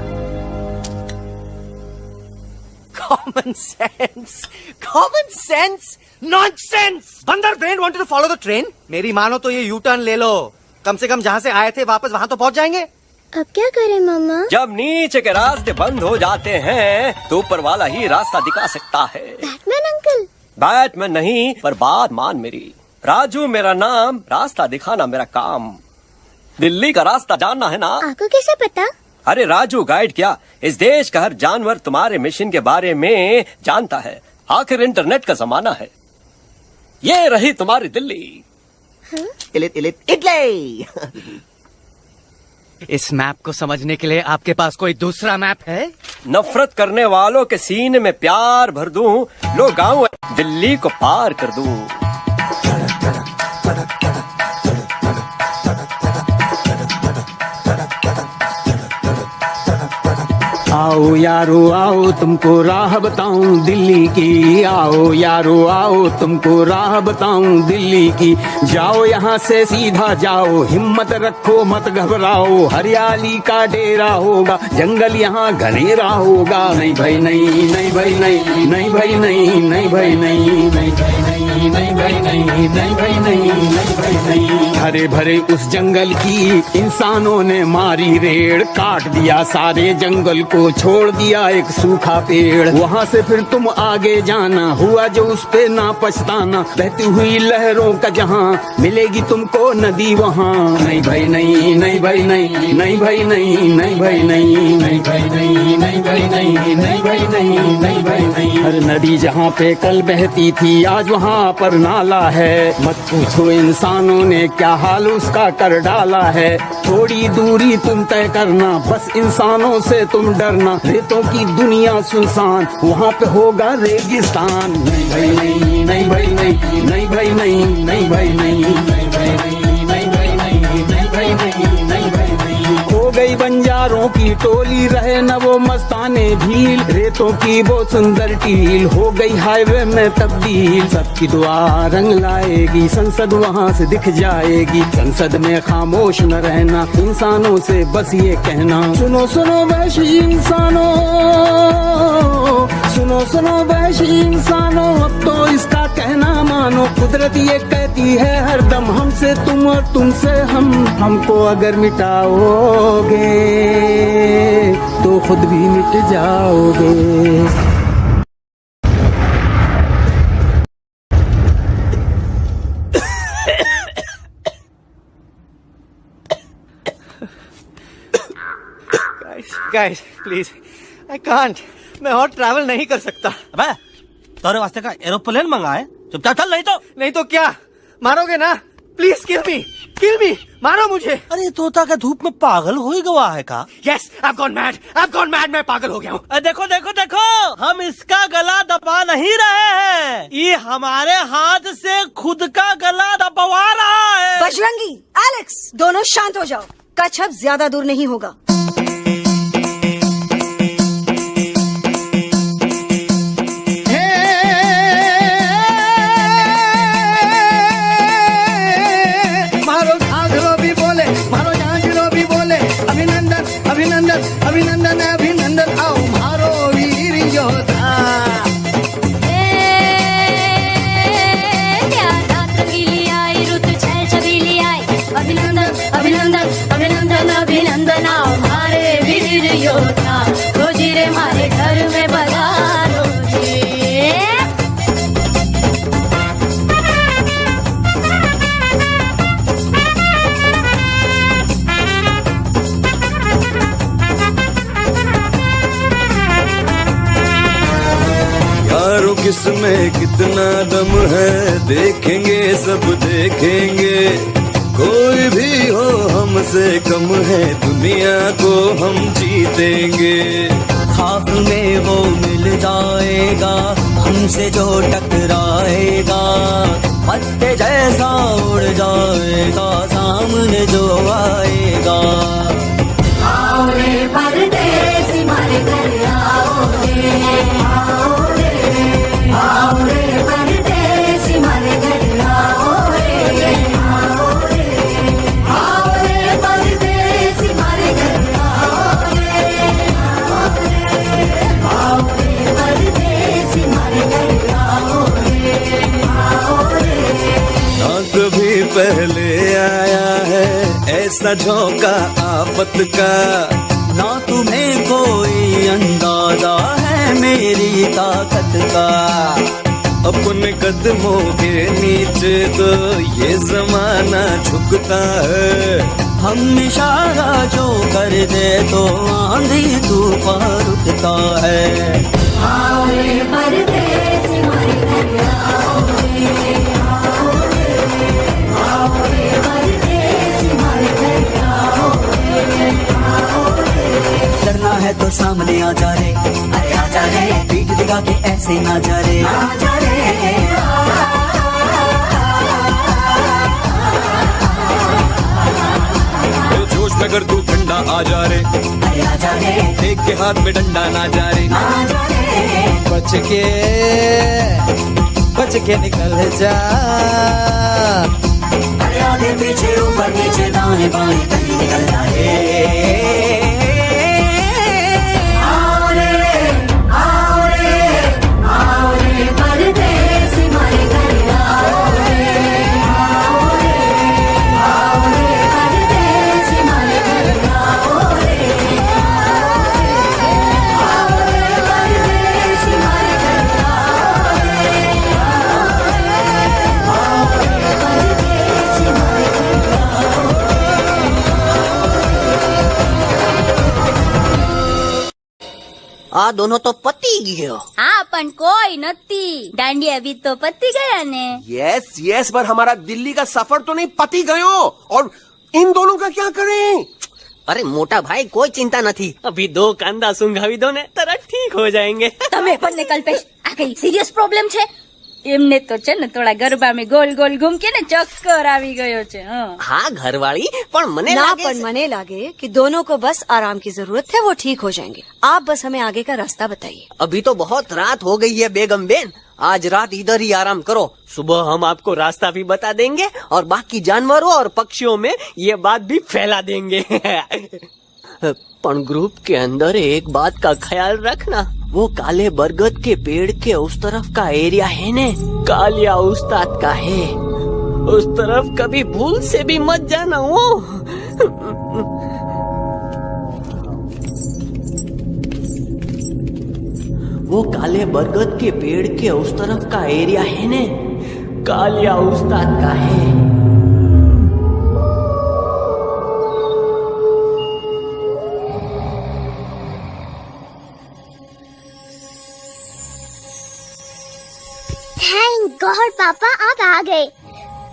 Common sense nonsense. बंदर brain wanted to follow the train. मेरी मानो तो ये यू टर्न ले लो, कम से कम जहाँ से आए थे वापस वहाँ तो पहुँच जाएंगे। अब क्या करें मामा? जब नीचे के रास्ते बंद हो जाते हैं तो ऊपर वाला ही रास्ता दिखा सकता है। Batman uncle? बैटमैन नहीं, पर बात मान मेरी। राजू मेरा नाम, रास्ता दिखाना मेरा काम। दिल्ली का रास्ता जानना है ना? आपको कैसे पता? अरे राजू गाइड क्या, इस देश का हर जानवर तुम्हारे मिशन के बारे में जानता है। आखिर इंटरनेट का जमाना है। ये रही तुम्हारी दिल्ली। इटली। इस मैप को समझने के लिए आपके पास कोई दूसरा मैप है? नफरत करने वालों के सीने में प्यार भर दूं, लो गाँव दिल्ली को पार कर दूं। आओ यारो आओ तुमको राह बताऊं दिल्ली की, आओ यारो आओ तुमको राह बताऊं दिल्ली की। जाओ यहाँ से सीधा जाओ, हिम्मत रखो मत घबराओ। हरियाली का डेरा होगा, जंगल यहाँ घनेरा होगा। नहीं भाई नहीं, नहीं भाई नहीं, नहीं भाई नहीं, नहीं भाई नहीं, नहीं भाई नहीं, नहीं भाई नहीं, नहीं भाई नहीं, नहीं भाई नहीं। हरे भरे उस जंगल की इंसानों ने मारी रेड़, काट दिया सारे जंगल को, छोड़ दिया एक सूखा पेड़। वहाँ से फिर तुम आगे जाना, हुआ जो उस पे ना पछताना। बहती हुई लहरों का जहाँ मिलेगी तुमको नदी वहाँ। नहीं भाई नहीं, नहीं भाई नहीं, नहीं भाई नहीं, नहीं भाई नहीं, नहीं भाई नहीं, नहीं भाई नहीं, नहीं भाई नहीं, नहीं भाई नहीं। हर नदी जहाँ पे कल बहती थी आज वहाँ पर नाला है। मत पूछो इंसानों ने क्या हाल उसका कर डाला है। थोड़ी दूरी तुम तय करना, बस इंसानों से तुम डरना। रेतों की दुनिया सुनसान, वहाँ पे होगा रेगिस्तान। नहीं भाई नहीं, नहीं भाई नहीं, नहीं भाई नहीं, नहीं भाई नहीं, नहीं भाई नहीं, नहीं भाई नहीं, नहीं भाई नहीं, नहीं भाई नहीं। हो गई बंजारों की टोली, रहे न वो मस्ताने भील। रेतों की वो सुंदर टील हो गई हाईवे में तब्दील। सबकी दुआ रंग लाएगी, संसद वहाँ से दिख जाएगी। संसद में खामोश न रहना, इंसानों से बस ये कहना। सुनो सुनो वैशी इंसानों, सुनो सुनो वैशी इंसानों, अब तो इसका कहना मानो। कुदरत ये कहती है हरदम, हमसे तुम और तुमसे हम। हमको अगर मिटाओगे तो खुद भी मिट जाओगे। Guys, please, I can't. मैं और ट्रैवल नहीं कर सकता। अबे, तोरे वास्ते का एरोप्लेन मंगाए, चुपचाप चल। नहीं तो क्या मारोगे ना? प्लीज किल मी, मारो मुझे। अरे तोता का धूप में पागल हो ही गवा है का? Yes, I've gone mad, मैं पागल हो गया हूँ। देखो देखो देखो, हम इसका गला दबा नहीं रहे हैं, ये हमारे हाथ से खुद का गला दबवा रहा है। बजरंगी, एलेक्स, दोनों शांत हो जाओ। कच्छप ज्यादा दूर नहीं होगा। अभिनंदन अभिनंदन, आओ मारो वीर योद्धा। अभिनंदन अभिनंदन अभिनंदन, आओ मारे वीर योद्धा। रोजी रे मारे घर में बधारो किसमें कितना दम है, देखेंगे सब देखेंगे। कोई भी हो हमसे कम है, दुनिया को हम जीतेंगे। खाक में वो मिल जाएगा, हमसे जो टकराएगा। पत्ते जैसा उड़ जाएगा, सामने जो आएगा। आओ रे परदेसी मारे घर आओ रे, आओ रे परदेसी मारे घर आओ रे, आओ रे परदेसी मारे घर आओ रे, आओ रे परदेसी पहले आया है ऐसा झोंका आफत का। ना तुम्हें कोई अंदाजा है मेरी ताकत का। अपने कदमों के नीचे तो ये जमाना झुकता है। हम इशारा जो कर दे तो आंधी तूफान रुकता है। आओ रे परदेसी मारे घर आओ रे, आओ रे, आओ रे परदेसी मारे घर आओ रे, आओ रे। डरना है तो सामने आ जा रे, अरे आ जा रे, पीठ दिखा के ऐसे ना जा रे, आ जा रे। जोश में कर तू ठंडा आ जा रे, अरे आ जा रे, देख के हाथ में डंडा ना जा रे, आ जा रे। बच के निकल जा। अरे आगे पीछे ऊपर नीचे दाएं बाएं कहीं निकल जा रे। आओ रे, आओ रे, आओ रे परदेसी मारे घर आओ रे, आओ रे, आओ रे परदेसी मारे घर आओ रे, आओ रे परदेसी मारे घर आओ रे, आओ रे परदेसी मारे घर आओ आ दोनों तो पति गयो। हाँ पण कोई नती, दांडिया भी तो पति गया ने। यस यस, पर हमारा दिल्ली का सफर तो नहीं पति गयो। और इन दोनों का क्या करें? अरे मोटा भाई कोई चिंता न थी, अभी 2 कांदा सुंघावी दो ने तरह ठीक हो जाएंगे। तमे पण ने कल्पेश आ कई सीरियस प्रॉब्लम छे? एमने तो छे ने थोड़ा गरबा में गोल गोल घूम के ने चक्कर आवी गयो छे। हाँ घरवाली, पण मने ना लागे पण मने लागे कि दोनों को बस आराम की जरूरत है, वो ठीक हो जाएंगे। आप बस हमें आगे का रास्ता बताइए। अभी तो बहुत रात हो गई है बेगम बेन, आज रात इधर ही आराम करो, सुबह हम आपको रास्ता भी बता देंगे और बाकी जानवरों और पक्षियों में ये बात भी फैला देंगे। पण ग्रुप के अंदर एक बात का ख्याल रखना, वो काले बरगद के पेड़ के उस तरफ का एरिया है ने, कालिया उस्ताद का है, उस तरफ कभी भूल से भी मत जाना। वो काले बरगद के पेड़ के उस तरफ का एरिया है ने, कालिया उस्ताद का है। थैंक गॉड पापा आप आ गए।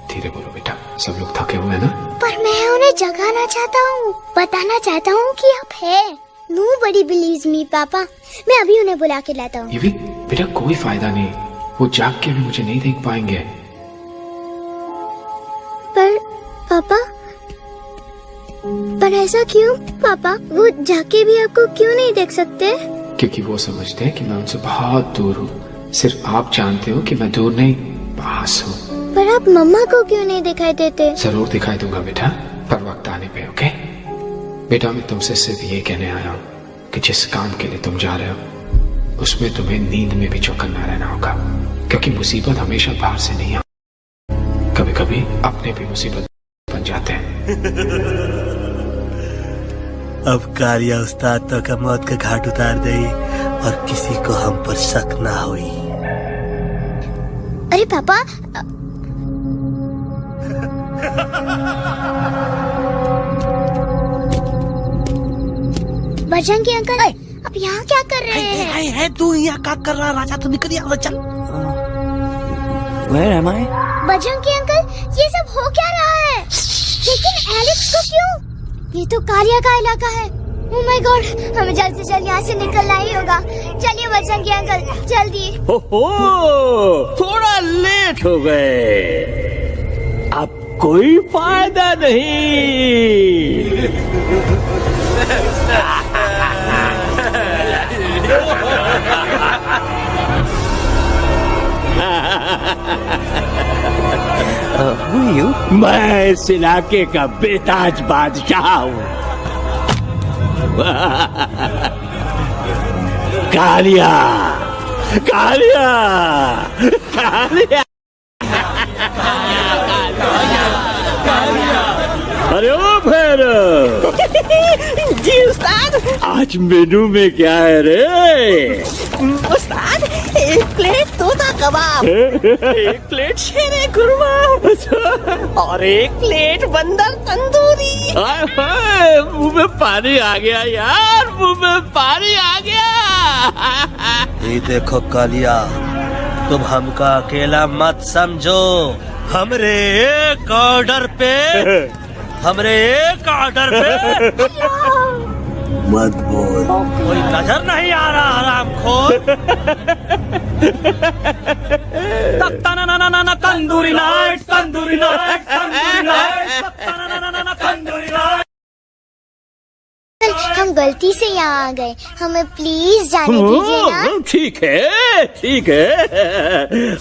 धीरे बोलो बेटा, सब लोग थके हुए हैं ना। पर मैं उन्हें जगाना चाहता हूँ, बताना चाहता हूँ कि आप है। Nobody believes me पापा, मैं अभी उन्हें बुला के लाता हूँ। ये भी बेटा कोई फायदा नहीं, वो जाग के भी मुझे नहीं देख पाएंगे। पर पापा, पर ऐसा क्यों पापा? वो जाके भी आपको क्यों नहीं देख सकते? क्योंकि वो समझते हैं कि मैं उनसे बहुत दूर हूँ। सिर्फ आप जानते हो कि मैं दूर नहीं, पास हूँ। पर आप मम्मा को क्यों नहीं दिखाई देते? जरूर दिखाई दूंगा बेटा, पर वक्त आने पे। ओके बेटा, मैं तुमसे सिर्फ ये कहने आया हूँ कि जिस काम के लिए तुम जा रहे हो उसमें तुम्हें नींद में भी चौकन्ना रहना होगा, क्योंकि मुसीबत हमेशा बाहर से नहीं आती, कभी कभी अपने भी मुसीबत बन जाते हैं। अब कालिया उस्ताद तो का मौत का घाट उतार दे और किसी को हम पर शक ना हुई। अरे पापा, बजरंगी अंकल, अब यहाँ क्या कर रहे हैं? है तू यहाँ क्या कर रहा? राजा तो निकल यहाँ, चल। Where am I? Bajrangi uncle, ये सब हो क्या रहा है? लेकिन एलेक्स को क्यों? ये तो कालिया का इलाका है। ओह माय गॉड, हमें जल्द से जल्द यहाँ से निकलना ही होगा। चलिए बजरंगी अंकल, जल्दी। ओहो, थोड़ा लेट हो गए, अब कोई फायदा नहीं। मैं इस इलाके का बेताज बादशाह हूँ। कालिया, कालिया, कालिया। जी उस्ताद। आज मेनू में क्या है रे? उस्ताद, 1 प्लेट तोता कबाब, 1 प्लेट शेरे कुरमा और 1 प्लेट बंदर तंदूरी। मुंह में पानी आ गया यार, मुंह में पानी आ गया। ये देखो कालिया, तुम हमका अकेला मत समझो। हमरे एक ऑर्डर पे मत बोल। कोई नजर नहीं आ रहा हरामखोर। Tandoori night, tandoori night, tandoori night, tandoori night. हम गलती से यहाँ आ गए, हमें प्लीज जाने दीजिए ना। ठीक है, ठीक है।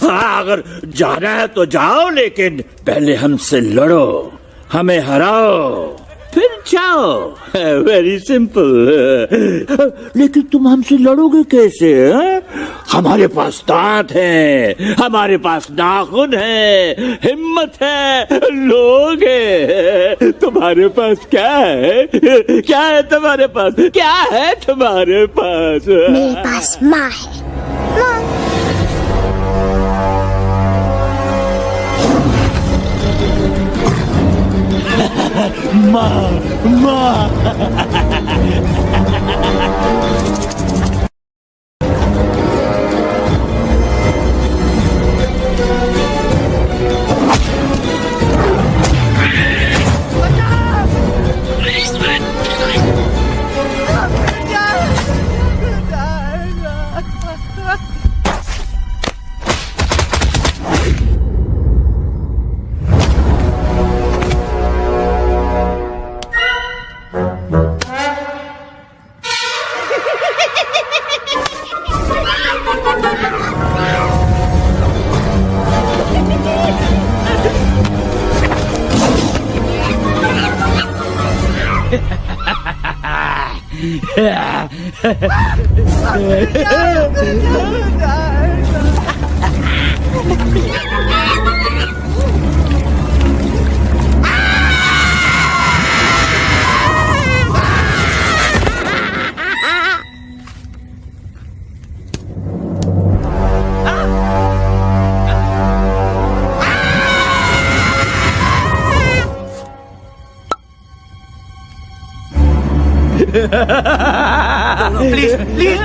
हाँ, अगर जाना है तो जाओ, लेकिन पहले हमसे लड़ो, हमें हराओ, फिर जाओ। Very simple. लेकिन तुम हमसे लड़ोगे कैसे? हमारे पास दांत है, हमारे पास नाखून है, हिम्मत है, लोग है। तुम्हारे पास क्या है? क्या है तुम्हारे पास? क्या है तुम्हारे पास? मेरे पास माँ है। माँ, माँ। प्लीज प्लीज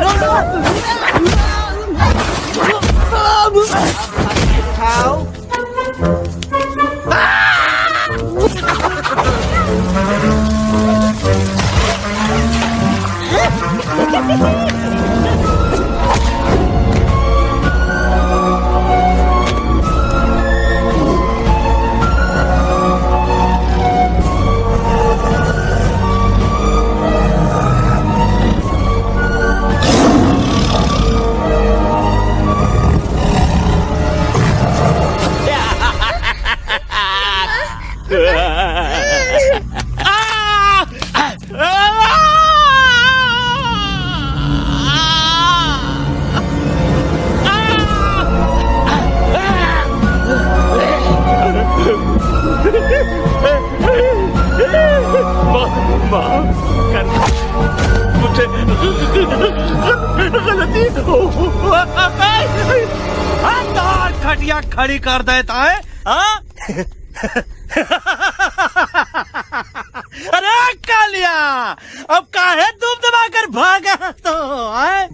खटिया खड़ी कर देता है। अरे कालिया, अब काहे तुम दबाकर भागा तो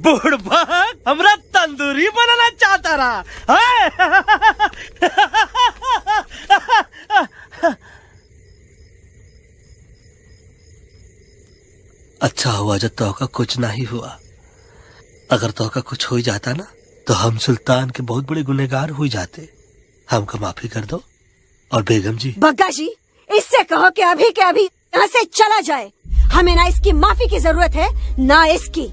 बुढ़बा हमरा तंदूरी बनाना चाहता रहा। अच्छा हुआ जब तोका कुछ नहीं हुआ। अगर तोका कुछ हो जाता ना तो हम सुल्तान के बहुत बड़े गुनहगार हो जाते। हमको माफी कर दो। और बेगम जी, बग्गा जी, इससे कहो कि अभी के अभी यहाँ से चला जाए। हमें ना इसकी माफी की जरूरत है ना इसकी।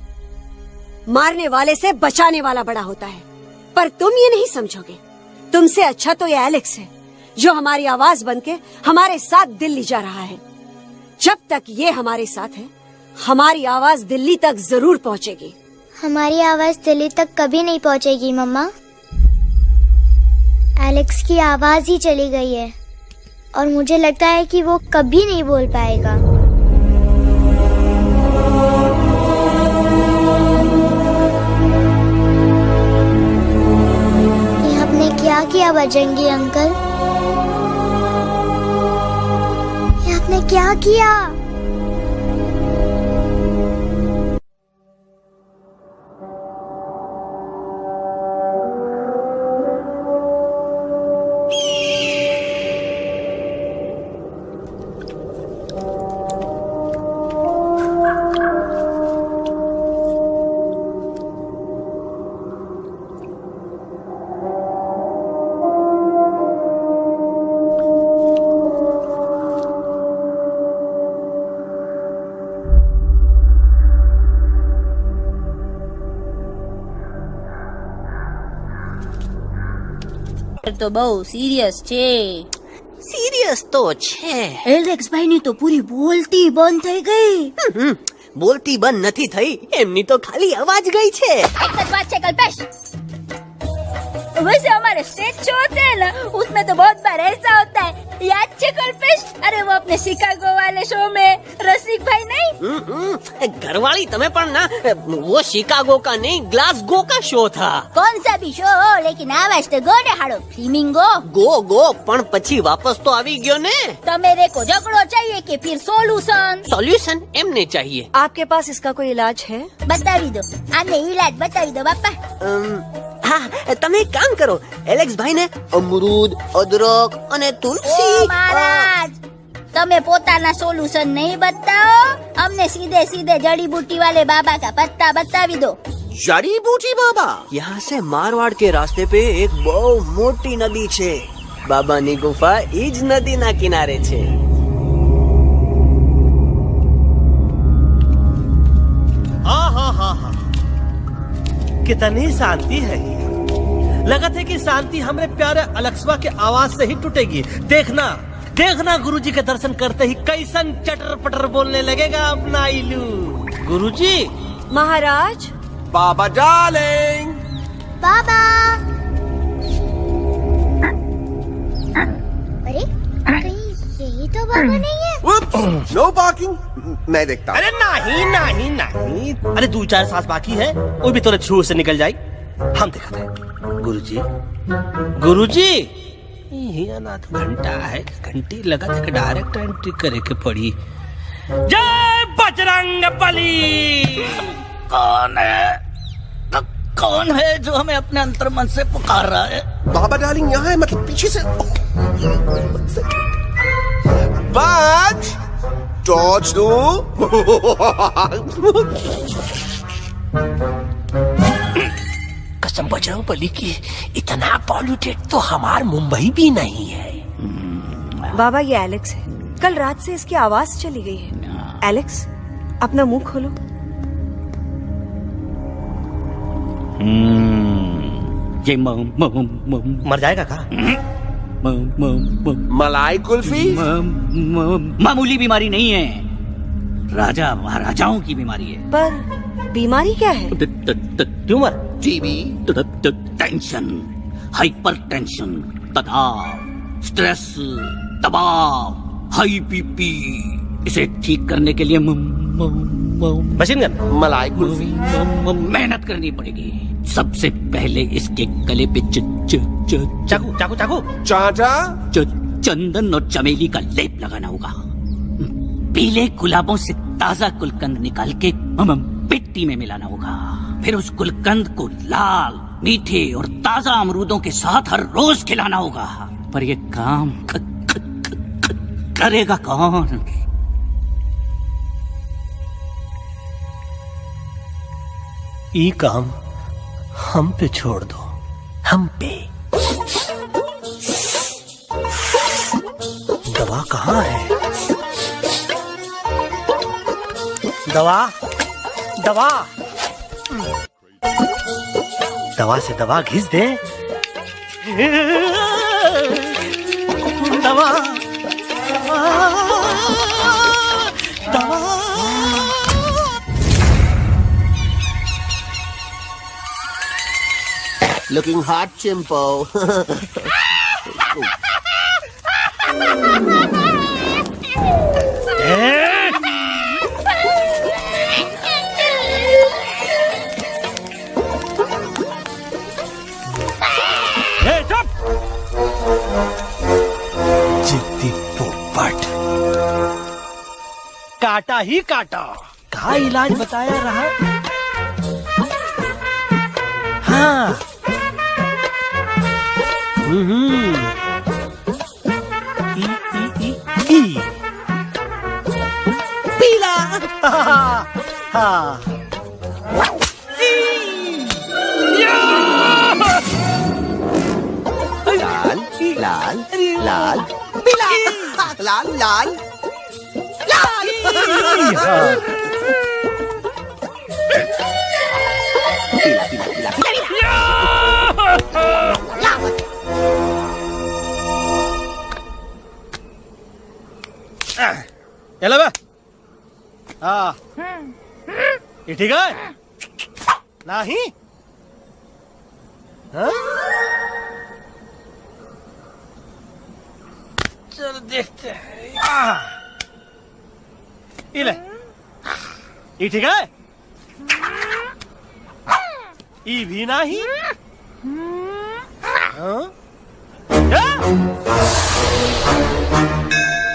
मारने वाले से बचाने वाला बड़ा होता है, पर तुम ये नहीं समझोगे। तुमसे अच्छा तो ये एलेक्स है जो हमारी आवाज बनके हमारे साथ दिल्ली जा रहा है। जब तक ये हमारे साथ है, हमारी आवाज दिल्ली तक जरूर पहुँचेगी। हमारी आवाज दिल्ली तक कभी नहीं पहुंचेगी मम्मा। एलेक्स की आवाज ही चली गई है और मुझे लगता है कि वो कभी नहीं बोल पाएगा। बजेंगी अंकल? ये आपने क्या किया? તો બહુ સિરિયસ છે. સિરિયસ તો છે. એલેક્સ ભાઈ ની તો પૂરી બોલતી બંધ થઈ ગઈ. બોલતી બંધ નથી થઈ, એમની તો ખાલી અવાજ ગઈ છે. एक बात है कल्पेश, वैसे हमारे स्टेज शो होते हैं ना, उसमें तो बहुत बार ऐसा होता है, याद है कल्पेश? अरे वो अपने शिकागो वाले शो में रसिक भाई नहीं? घरवाली तुम्हें पण ना, वो शिकागो का नहीं ग्लासगो का शो था. कौन सा भी शो हो, लेकिन आवाज तो गो ने हाड़ो. फ्लेमिंगो गो पण પછી વાપસ તો આવી ગયો ને. तमेरे को झगड़ो चाहिए कि फिर सॉल्यूशन एमने चाहिए. आपके पास इसका कोई इलाज है? बतावी दो, आने इलाज बतावी दो बापा. हाँ, તમે એક કામ કરો, એલેક્સ ભાઈ ને અમરૂદ, અદરક અને તુલસી. ओ महाराज, તમે પોતાના સોલ્યુશન नहीं बताओ, हमने सीधे सीधे जड़ी बूटी वाले बाबा का पत्ता बतावी दो. जड़ी बूटी बाबा? यहाँ से मारवाड़ के रास्ते पे एक बहु मोटी नदी छे. बाबानी गुफा इज नदी ना किनारे छे. हाँ, कितनी शांति है. लगा था कि शांति हमरे प्यारे अलक्सवा के आवाज से ही टूटेगी. देखना देखना गुरुजी के दर्शन करते ही कैसन चटर पटर बोलने लगेगा अपना इलू. गुरुजी. महाराज. बाबा डार्लिंग. बाबा. अरे कहीं यही तो बाबा नहीं है? No parking. मैं देखता हूँ. अरे नहीं. अरे 2-4 सांस बाकी है, वो भी तुरंत छू से निकल जाएगी. हम दिखाते हैं. गुरुजी ये ना तो घंटा है, घंटी लगा था कि डायरेक्ट एंट्री करे के पड़ी. जय बजरंग बली. कौन है जो हमें अपने अंतर मन से पुकार रहा है? बाबा डार्लिंग यहाँ है, मतलब पीछे से. बाज टॉर्च दो. कसम बजरंग बली की, इतना पॉल्यूटेड तो हमार मुंबई भी नहीं है. बाबा ये एलेक्स है, कल रात से इसकी आवाज चली गई है. एलेक्स अपना मुंह खोलो. ये मर जाएगा का? मलाई कुल्फी मामूली बीमारी नहीं है, राजा महाराजाओं की बीमारी है. पर बीमारी क्या है? Tumour, TB, tension, hyper tension, तनाव, स्ट्रेस, दबाव, हाई बीपी. इसे ठीक करने के लिए मशीन गन, मलाई कुल्फी मेहनत करनी पड़ेगी. सबसे पहले इसके गले पे चाकू चाटा, चंदन और चमेली का लेप लगाना होगा. पीले गुलाबों से ताजा गुलकंद निकाल के मिट्टी में मिलाना होगा. फिर उस गुलकंद को लाल, मीठे और ताजा अमरूदों के साथ हर रोज खिलाना होगा. पर ये काम करेगा कौन? ये काम हम पे छोड़ दो. हम पे. दवा कहाँ है? दवा से दवा घिस दे. दवा. Looking hot, Chimpo. काटा ही काटा। का इलाज बताया रहा? हाँ। ई पीला। हाँ। लाल लाल लाल पीला लाल लाल लाल। पीला पीला पीला चलो बे। हाँ ये ठीक है नहीं? हाँ? चलो देखते हैं। ये ले, ये ठीक है? ये भी नहीं? हाँ?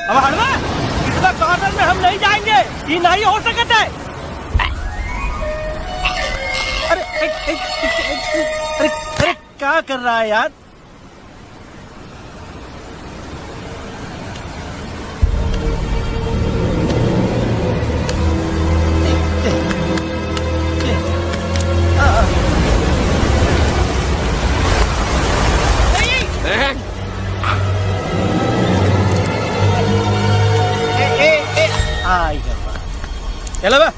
अब हटवा, इतना कॉर्नर में हम नहीं जाएंगे, ये नहीं हो सकता है। अरे क्या कर रहा है यार? चलो बे।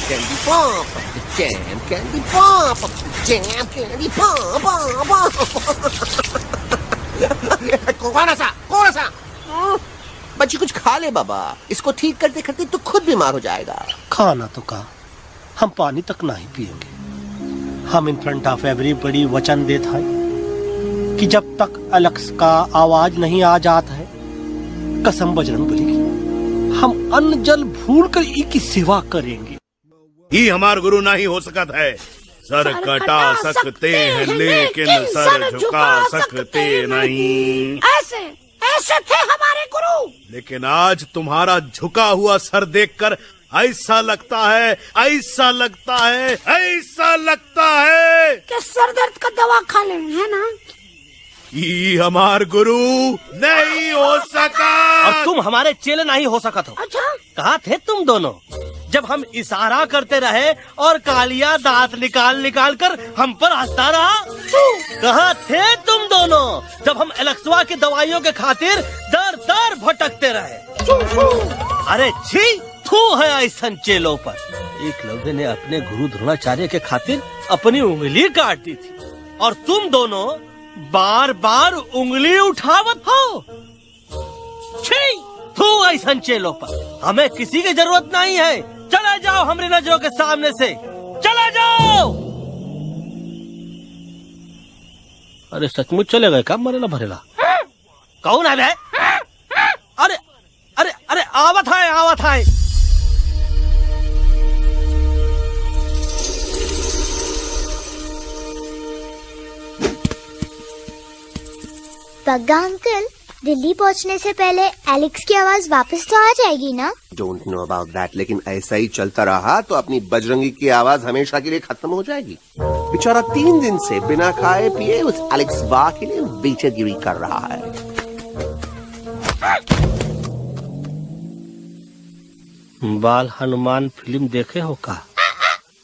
Candy pop, jam, candy pop, jam, candy pop, कौन सा? बच्ची कुछ खा ले बाबा, इसको ठीक करते करते तो खुद बीमार हो जाएगा। खाना तो कहा, हम पानी तक नहीं पिएंगे। हम इन फ्रंट ऑफ एवरीबॉडी वचन देता है कि जब तक एलेक्स का आवाज नहीं आ जाता है, कसम बजरंगबली की, हम अन्न जल भूल कर ई की सेवा करेंगे। ही हमार गुरु नहीं हो सकत है। सर कटा सकते हैं लेकिन सर झुका सकते नहीं। ऐसे ऐसे थे हमारे गुरु। लेकिन आज तुम्हारा झुका हुआ सर देखकर ऐसा लगता है कि सर दर्द का दवा खा ले, है ना? ये हमार गुरु नहीं हो सका। और तुम हमारे चेले नहीं हो सका तो। अच्छा? कहाँ थे तुम दोनों जब हम इशारा करते रहे और कालिया दांत निकाल निकाल कर हम पर हंसता रहा? कहाँ थे तुम दोनों जब हम एलेक्सवा की दवाइयों के खातिर दर दर भटकते रहे? अरे छी, थू है ऐसा चेलों पर। एकलव्य ने अपने गुरु द्रोणाचार्य के खातिर अपनी उंगली काट दी थी और तुम दोनों बार बार उंगली उठावत हो। छी, थू ऐसा चेलों पर। हमें किसी की जरूरत नहीं है। चले जाओ हमारी नजरों के सामने से, चले जाओ। अरे सचमुच चले गए क्या? मरेला भरेला कौन है बे? अरे अरे अरे आवत है। बग्गा अंकल, दिल्ली पहुंचने से पहले एलेक्स की आवाज वापस तो आ जाएगी ना? डोंट नो अबाउट दैट, लेकिन ऐसा ही चलता रहा तो अपनी बजरंगी की आवाज हमेशा के लिए खत्म हो जाएगी। बेचारा 3 दिन से बिना खाए पिए उस एलेक्स वाह के लिए बेचैगिरी कर रहा है। बाल हनुमान फिल्म देखे हो का?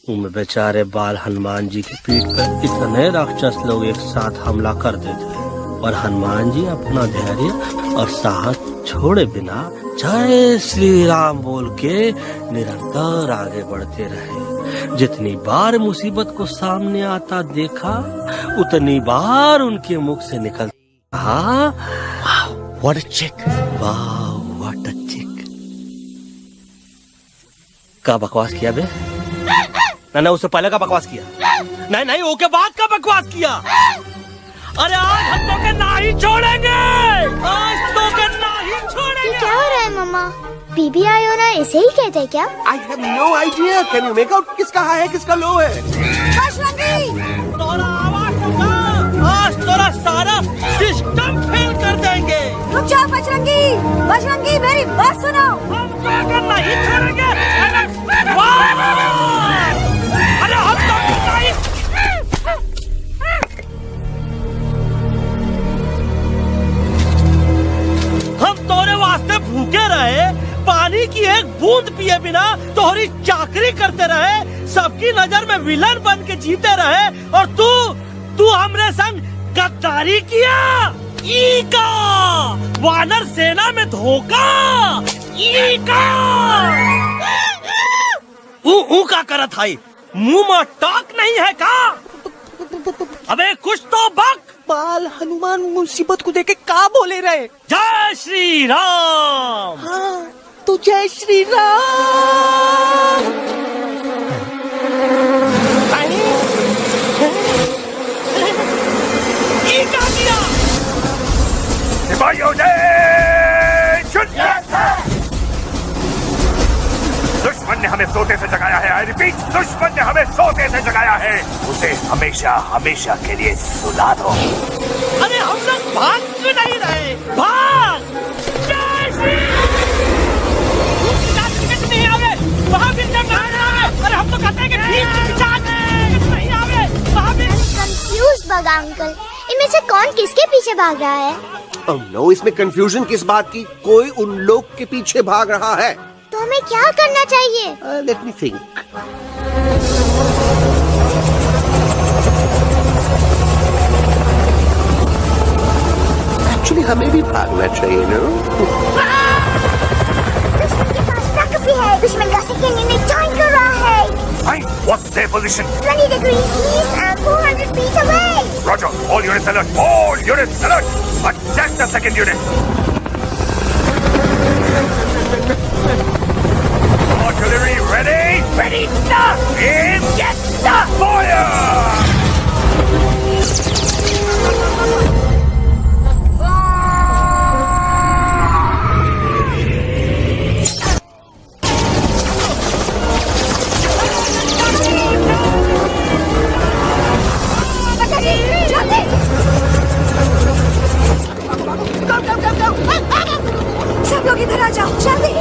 उनमें बेचारे बाल हनुमान जी की पीठ पर इतने राक्षस लोग एक साथ हमला कर देते हैं और हनुमान जी अपना धैर्य और साहस छोड़े बिना जय श्री राम बोल के निरंतर आगे बढ़ते रहे। जितनी बार मुसीबत को सामने आता देखा, उतनी बार उनके मुख से निकलता, व्हाट अ चिक, वाह व्हाट अ चिक। का बकवास किया बे? ना उससे पहले का बकवास किया? नहीं ओके बाद का बकवास किया। अरे आज हम तो के ना ही छोड़ेंगे, आज तो के ना ही छोड़ेंगे। क्या हो रहा है मम्मा? बीबी आई हो ना, ऐसे ही कहते हैं क्या? I have no idea. Can you make out किसका हाई है किसका लो है? तोरा आवाज सुना, आज तोरा सारा सिस्टम फेल कर देंगे। रुक जाओ बजरंगी मेरी बात सुनो। हम नहीं छोड़ेंगे। अरे हम तो नहीं। हम तोरे वास्ते भूखे रहे, पानी की एक बूंद पिए बिना तोहरी चाकरी करते रहे, सबकी नजर में विलन बन के जीते रहे, और तू हमरे संग गद्दारी किया। ईका वानर सेना में धोखा। ईका ऊ का करत है, मुंह में टाक नहीं है का? अबे कुछ तो बक। बाल हनुमान मुसीबत को देखे का बोले रहे? जय श्री राम। हाँ तो जय श्री राम। ये क्या किया? सिपाहियों दुश्मन ने हमें सोते से जगाया है। आई रिपीट, दुश्मन ने हमें सोते से जगाया है। उसे हमेशा हमेशा के लिए सुला दो। अरे हम लोग भाग क्यों नहीं रहे? भाग! जय श्री नहीं आवे, वहाँ भी नहीं आवे। अरे हम तो कहते हैं कि नहीं आवे, वहाँ भी। कंफ्यूज बगा अंकल, इनमें से कौन किसके पीछे भाग रहा है? Oh no, इसमें कंफ्यूजन किस बात की? कोई उन लोग के पीछे भाग रहा है। तो हमें क्या करना चाहिए? Let me think. Actually, हमें भी भागना चाहिए ना? दुश्मन के पास बैकअप भी है। दुश्मन का सेकेंड यूनिट ज्वाइन कर रहा है। What's their position? 20 degrees east and 400 feet away. Roger. All units alert. All units alert. Attack the second unit. Artillery ready. Ready, stop. Aim. Yes, stop. Fire. सब लोग इधर आ जाओ, जल्दी।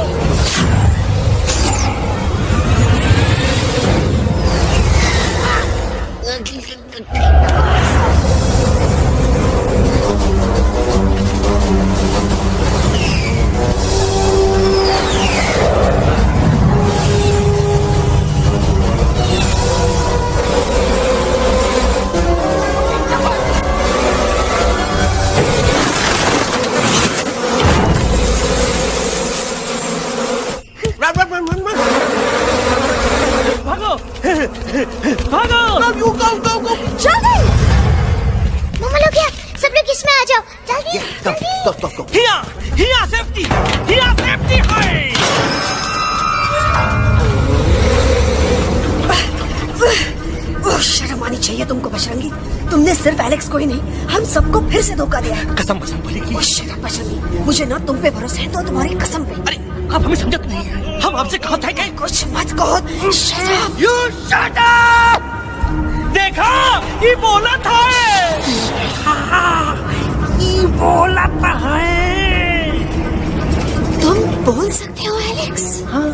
भागो! Go! जल्दी! मम्मा लोग क्या? सब लोग इसमें आ जाओ, जल्दी! Go! Here safety है! शर्म आनी चाहिए तुमको बजरंगी। तुमने सिर्फ एलेक्स को ही नहीं, हम सबको फिर से धोखा दिया है। कसम बोली की। शर्म बजरंगी, मुझे ना तुम पे भरोसा है तो तुम्हारी कसम पे। अरे आप हमें समझत नहीं है, हम आपसे कहा था कि कुछ मत कहो। You shut up! देखा, ये बोला था। ये बोला था है। तुम बोल सकते हो एलेक्स? हाँ,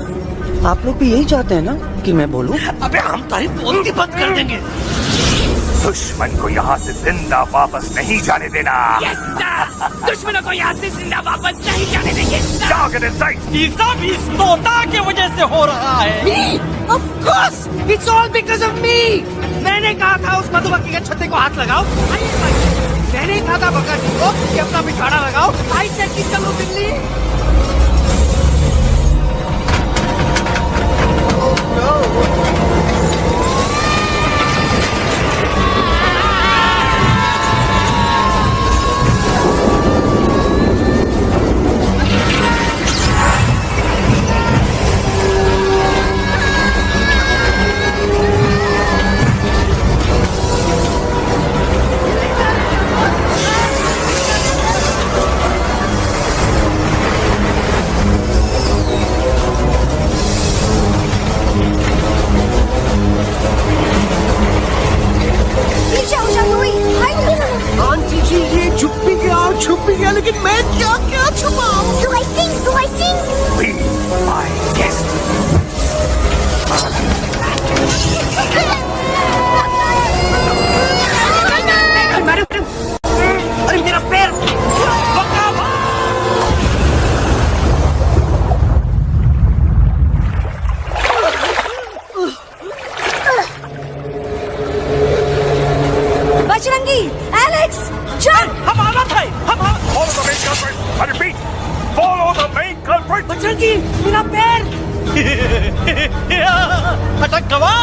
आप लोग भी यही चाहते हैं ना कि मैं बोलूं? अबे हम तारी बोलती बंद कर देंगे। दुश्मन को यहाँ से जिंदा वापस नहीं जाने देना। दुश्मनों को यहाँ से जिंदा वापस नहीं जाने देंगे। जाओ get inside। ये सब इस तोता की वजह से हो रहा है। Me? Of course, it's all because of me. मैंने कहा था उस मधुमक्खी के छत्ते को हाथ लगाओ। मैंने कहा था बकरा जी को कि अपना पिछाड़ा लगाओ। आई सेड कि चलो बिल्ली। अटक गवा।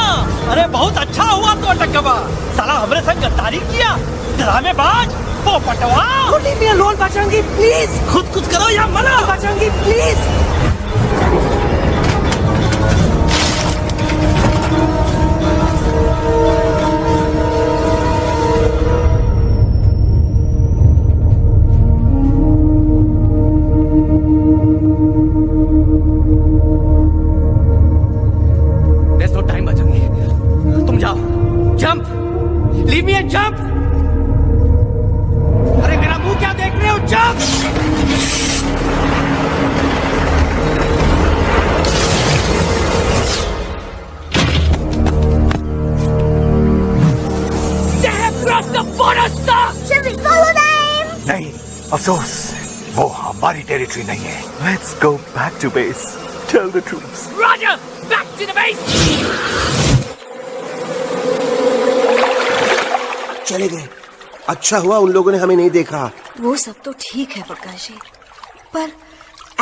अरे बहुत अच्छा हुआ तू अटक गवा। साला हमरे संग गद्दारी किया, ड्रामेबाज, पोपटवा। Leave me alone Bajrangi please. खुद कुछ करो या मरो Bajrangi please. Leave me and jump. अरे मेरा मुंह क्या देख रहे हो? Jump. They have crossed the border, sir. Shall we follow them? नहीं, अफसोस वो हमारी टेरिटरी नहीं है। Let's go back to base. Tell the troops. Roger, back to the base. चले गए। अच्छा हुआ उन लोगों ने हमें नहीं देखा। वो सब तो ठीक है प्रकाश जी, पर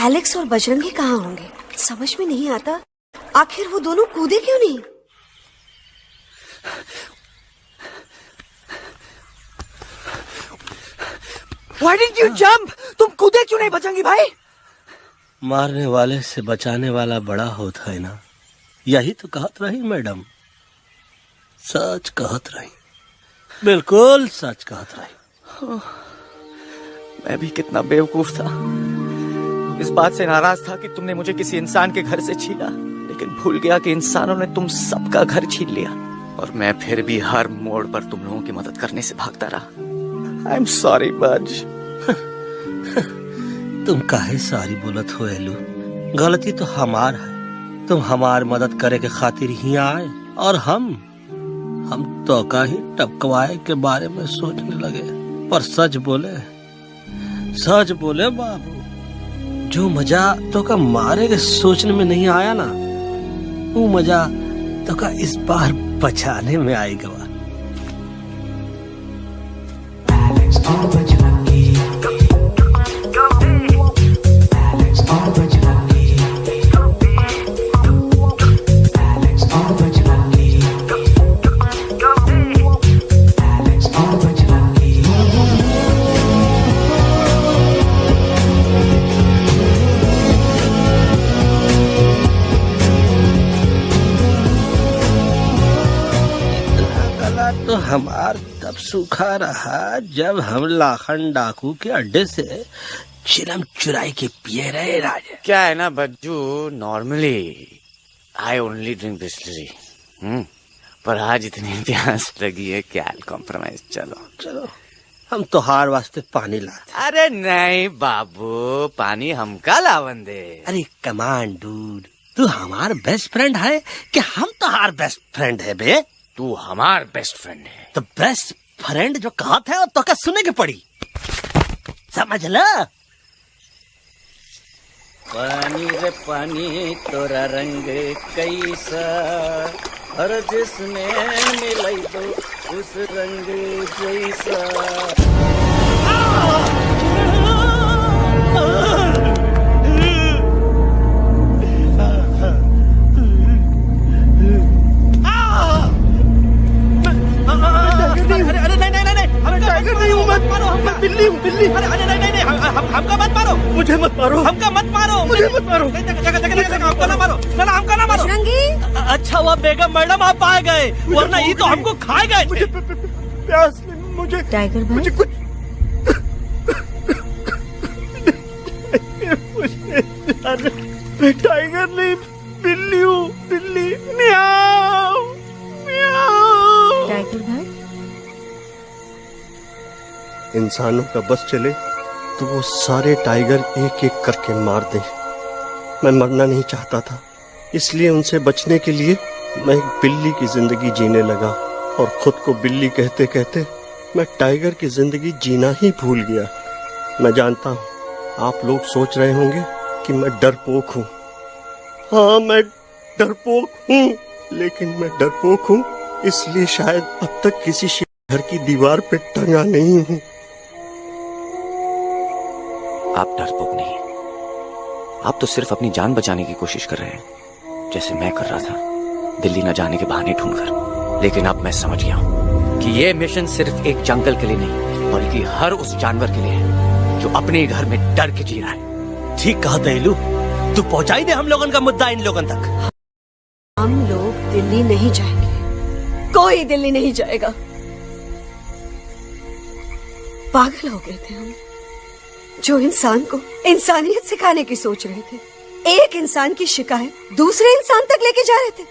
एलेक्स और बजरंगी कहाँ होंगे? समझ में नहीं आता, आखिर वो दोनों कूदे क्यों नहीं? Why didn't you jump? तुम कूदे क्यों नहीं बजरंगी भाई? मारने वाले से बचाने वाला बड़ा होता है ना, यही तो कहत रही मैडम। सच कहत रही, बिल्कुल सच कहत रही। मैं भी कितना बेवकूफ था। इस बात से नाराज था कि तुमने मुझे किसी इंसान के घर से छीना, लेकिन भूल गया कि इंसानों ने तुम सबका घर छीन लिया, और मैं फिर भी हर मोड़ पर तुम लोगों की मदद करने से भागता रहा। आई एम सॉरी बज। तुम काहे सारी बोलत हो एलू? गलती तो हमार है। तुम हमार मदद करे के खातिर ही आए, और हम तो का ही टपकवाए के बारे में सोचने लगे। पर सच बोले बाबू, जो मजा तो का मारे के सोचने में नहीं आया ना, वो मजा तो का इस बार बचाने में आएगा। तो हमार तब सूखा रहा जब हम लाखन डाकू के अड्डे से चिलम चुराई के पिए रहे राजा। क्या है ना Bajju, normally I only drink Bisleri, पर आज इतनी प्यास लगी है क्या कॉम्प्रोमाइज। चलो हम तोहार वास्ते पानी लाते। अरे नहीं बाबू, पानी हमका लावन दे। अरे कमान डूड, तू हमार बेस्ट फ्रेंड है कि हम तोहार बेस्ट फ्रेंड है बे? तू हमार बेस्ट फ्रेंड है। तो बेस्ट फ्रेंड जो कहत है तो क्या सुने के पड़ी, समझ ला। पानी रे पानी तोरा रंग कैसा, हर जिसने मिलाई तो उस रंग जैसा। बिल्ली हूँ, बिल्ली। अरे नहीं, हमका मत मारो। मुझे मत मारो। हमका मत मारो। मुझे मत मारो। हमका ना मारो। ना हमका ना मारो। अच्छा हुआ बेगम मैडम आप आ गए, वरना ये तो हमको खाए गए। मुझे प्यास, मुझे टाइगर भाई, मुझे कुछ मैं टाइगर नहीं, बिल्ली हूँ, बिल्ली। म्याऊ म्याऊ। टाइगर भाई, इंसानों का बस चले तो वो सारे टाइगर एक एक करके मार दे। मैं मरना नहीं चाहता था, इसलिए उनसे बचने के लिए मैं एक बिल्ली की जिंदगी जीने लगा, और खुद को बिल्ली कहते कहते मैं टाइगर की जिंदगी जीना ही भूल गया। मैं जानता हूँ आप लोग सोच रहे होंगे कि मैं डरपोक हूँ। हाँ, मैं डरपोक हूँ, लेकिन मैं डरपोक हूँ इसलिए शायद अब तक किसी घर की दीवार पे टंगा नहीं हूँ। आप डरपोक नहीं, आप तो सिर्फ अपनी जान बचाने की कोशिश कर रहे हैं, जैसे मैं कर रहा था। दिल्ली न जाने के बहाने ढूंढकर। लेकिन अब मैं समझ गया हूँ कि ये मिशन सिर्फ एक जंगल के लिए नहीं, बल्कि हर उस जानवर के लिए है जो अपने घर में डर के जी रहा है। ठीक कहा दयालु, तू पहुंचाई दे हम लोगन का मुद्दा इन लोगन तक। हम लोग दिल्ली नहीं जाएंगे, कोई दिल्ली नहीं जाएगा। पागल हो गए थे हम, जो इंसान को इंसानियत सिखाने की सोच रहे थे, एक इंसान की शिकायत दूसरे इंसान तक लेके जा रहे थे।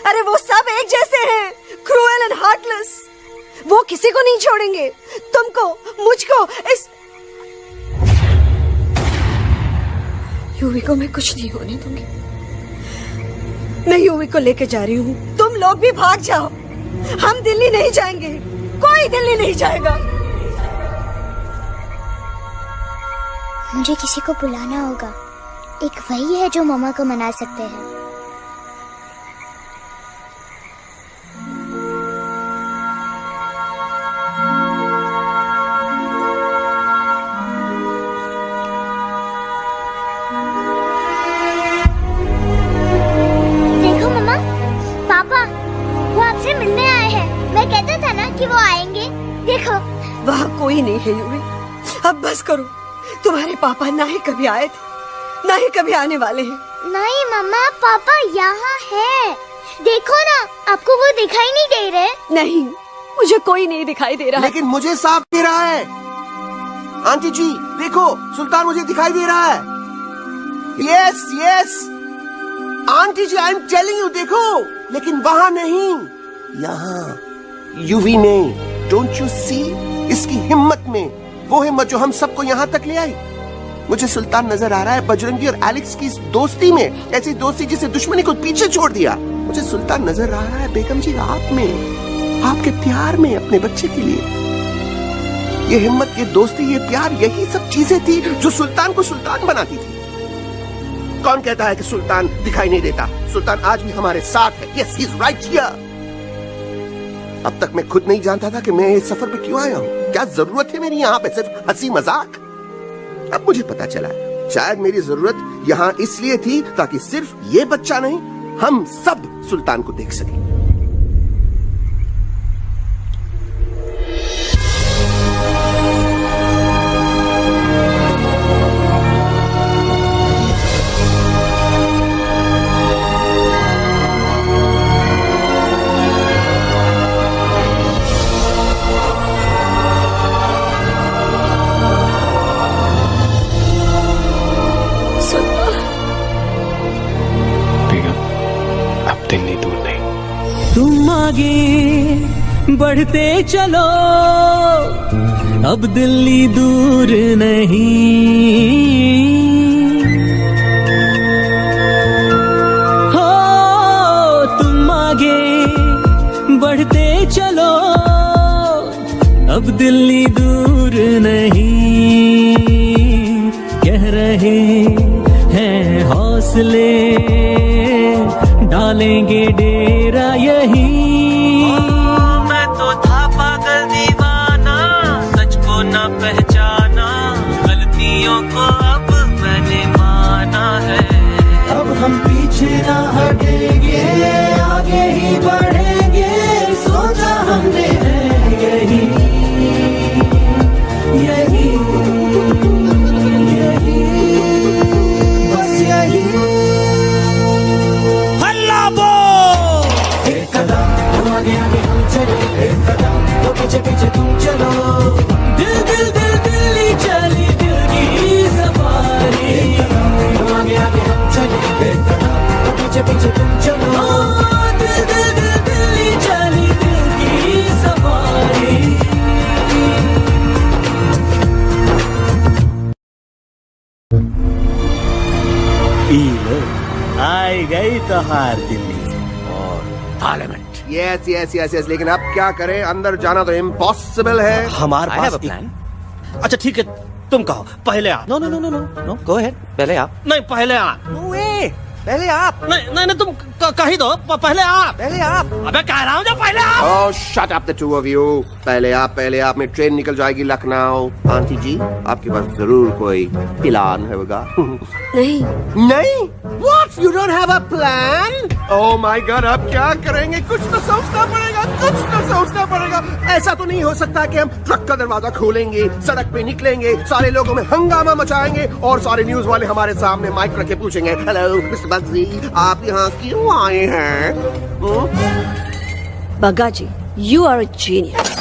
अरे वो सब एक जैसे हैं, क्रूएल एंड हार्टलेस। वो किसी को नहीं छोड़ेंगे, तुमको, मुझको, इस यूवी को मैं कुछ नहीं होने दूंगी। मैं यूवी को लेके जा रही हूँ, तुम लोग भी भाग जाओ। हम दिल्ली नहीं जाएंगे, कोई दिल्ली नहीं जाएगा। मुझे किसी को बुलाना होगा, एक वही है जो मामा को मना सकते हैं। देखो मामा, पापा वो आपसे मिलने आए हैं। मैं कहता था ना कि वो आएंगे। देखो वहाँ कोई नहीं है यूवी, अब बस करो। तुम्हारे पापा ना ही कभी आए थे, ना ही कभी आने वाले हैं। नहीं मम्मा, पापा यहाँ है। देखो ना, आपको वो दिखाई नहीं दे रहे? नहीं, मुझे कोई नहीं दिखाई दे रहा। लेकिन मुझे साफ दे रहा है। आंटी जी देखो, सुल्तान मुझे दिखाई दे रहा है। Yes yes aunty ji, I am telling you, देखो। लेकिन वहाँ नहीं, यहाँ यूवी ने। डोंट यू सी इसकी हिम्मत में, वो हिम्मत जो हम सबको यहाँ तक ले आई। मुझे सुल्तान नजर आ रहा है बजरंगी और एलेक्स की इस दोस्ती में, ऐसी दोस्ती जिसे दुश्मनी को पीछे छोड़ दिया। मुझे सुल्तान नजर आ रहा है बेगम जी आप में, आपके प्यार में अपने बच्चे के लिए। ये हिम्मत, ये दोस्ती, ये प्यार, यही सब चीजें थी जो सुल्तान को सुल्तान बनाती थी। कौन कहता है कि सुल्तान दिखाई नहीं देता? सुल्तान आज भी हमारे साथ है। Yes, he is right here. अब तक मैं खुद नहीं जानता था कि मैं इस सफर पे क्यों आया हूँ। क्या जरूरत है मेरी यहाँ पे सिर्फ हंसी मजाक? अब मुझे पता चला है, शायद मेरी जरूरत यहाँ इसलिए थी ताकि सिर्फ ये बच्चा नहीं, हम सब सुल्तान को देख सकें। तुम आगे बढ़ते चलो, अब दिल्ली दूर नहीं। हो तुम आगे बढ़ते चलो, अब दिल्ली दूर नहीं। कह रहे हैं हौसले, डालेंगे डेरा यही। मैं तो था पागल दीवाना, सच को न पहचाना, गलतियों को अब मैंने माना है। अब हम पीछे ना हटेंगे, आगे ही बढ़ेंगे, सोचा हमने है यही यही यही, बस यही। आगे आगे हम चले, एक कदम तो पीछे पीछे तुम चलो। दिल दिल दिल दिल्ली चली, दिल की सवारी। आगे आगे हम चले, एक कदम तो पीछे पीछे तुम चलो। दिल दिल दिल दिल्ली चली, दिल की सवारी। आई गई तो हार दिल्ली और parliament. Yes yes yes yes, लेकिन अब क्या करें? अंदर जाना तो इम्पॉसिबल है। हमारे पास प्लान। अच्छा ठीक है, तुम कहो पहले आ। No no no no no no, go ahead, पहले आप। नहीं पहले आ। नो वे, पहले आप। नहीं तुम कही दो, पहले आप। पहले आप। अबे कह रहा हूँ जो पहले आप। Oh, shut up the two of you. पहले आप में ट्रेन निकल जाएगी लखनऊ। आंटी जी, आपके पास जरूर कोई प्लान होगा। नहीं। नहीं? What? You don't have a plan? Oh my God, अब क्या करेंगे? कुछ तो सोचना पड़ेगा। ऐसा तो नहीं हो सकता कि हम ट्रक का दरवाजा खोलेंगे, सड़क पे निकलेंगे, सारे लोगों में हंगामा मचाएंगे और सारे न्यूज वाले हमारे सामने माइक रख के पूछेंगे, हेलो मिस्टर बग्जी, आप यहाँ क्यों आए हैं? बग्गा जी, you are a genius.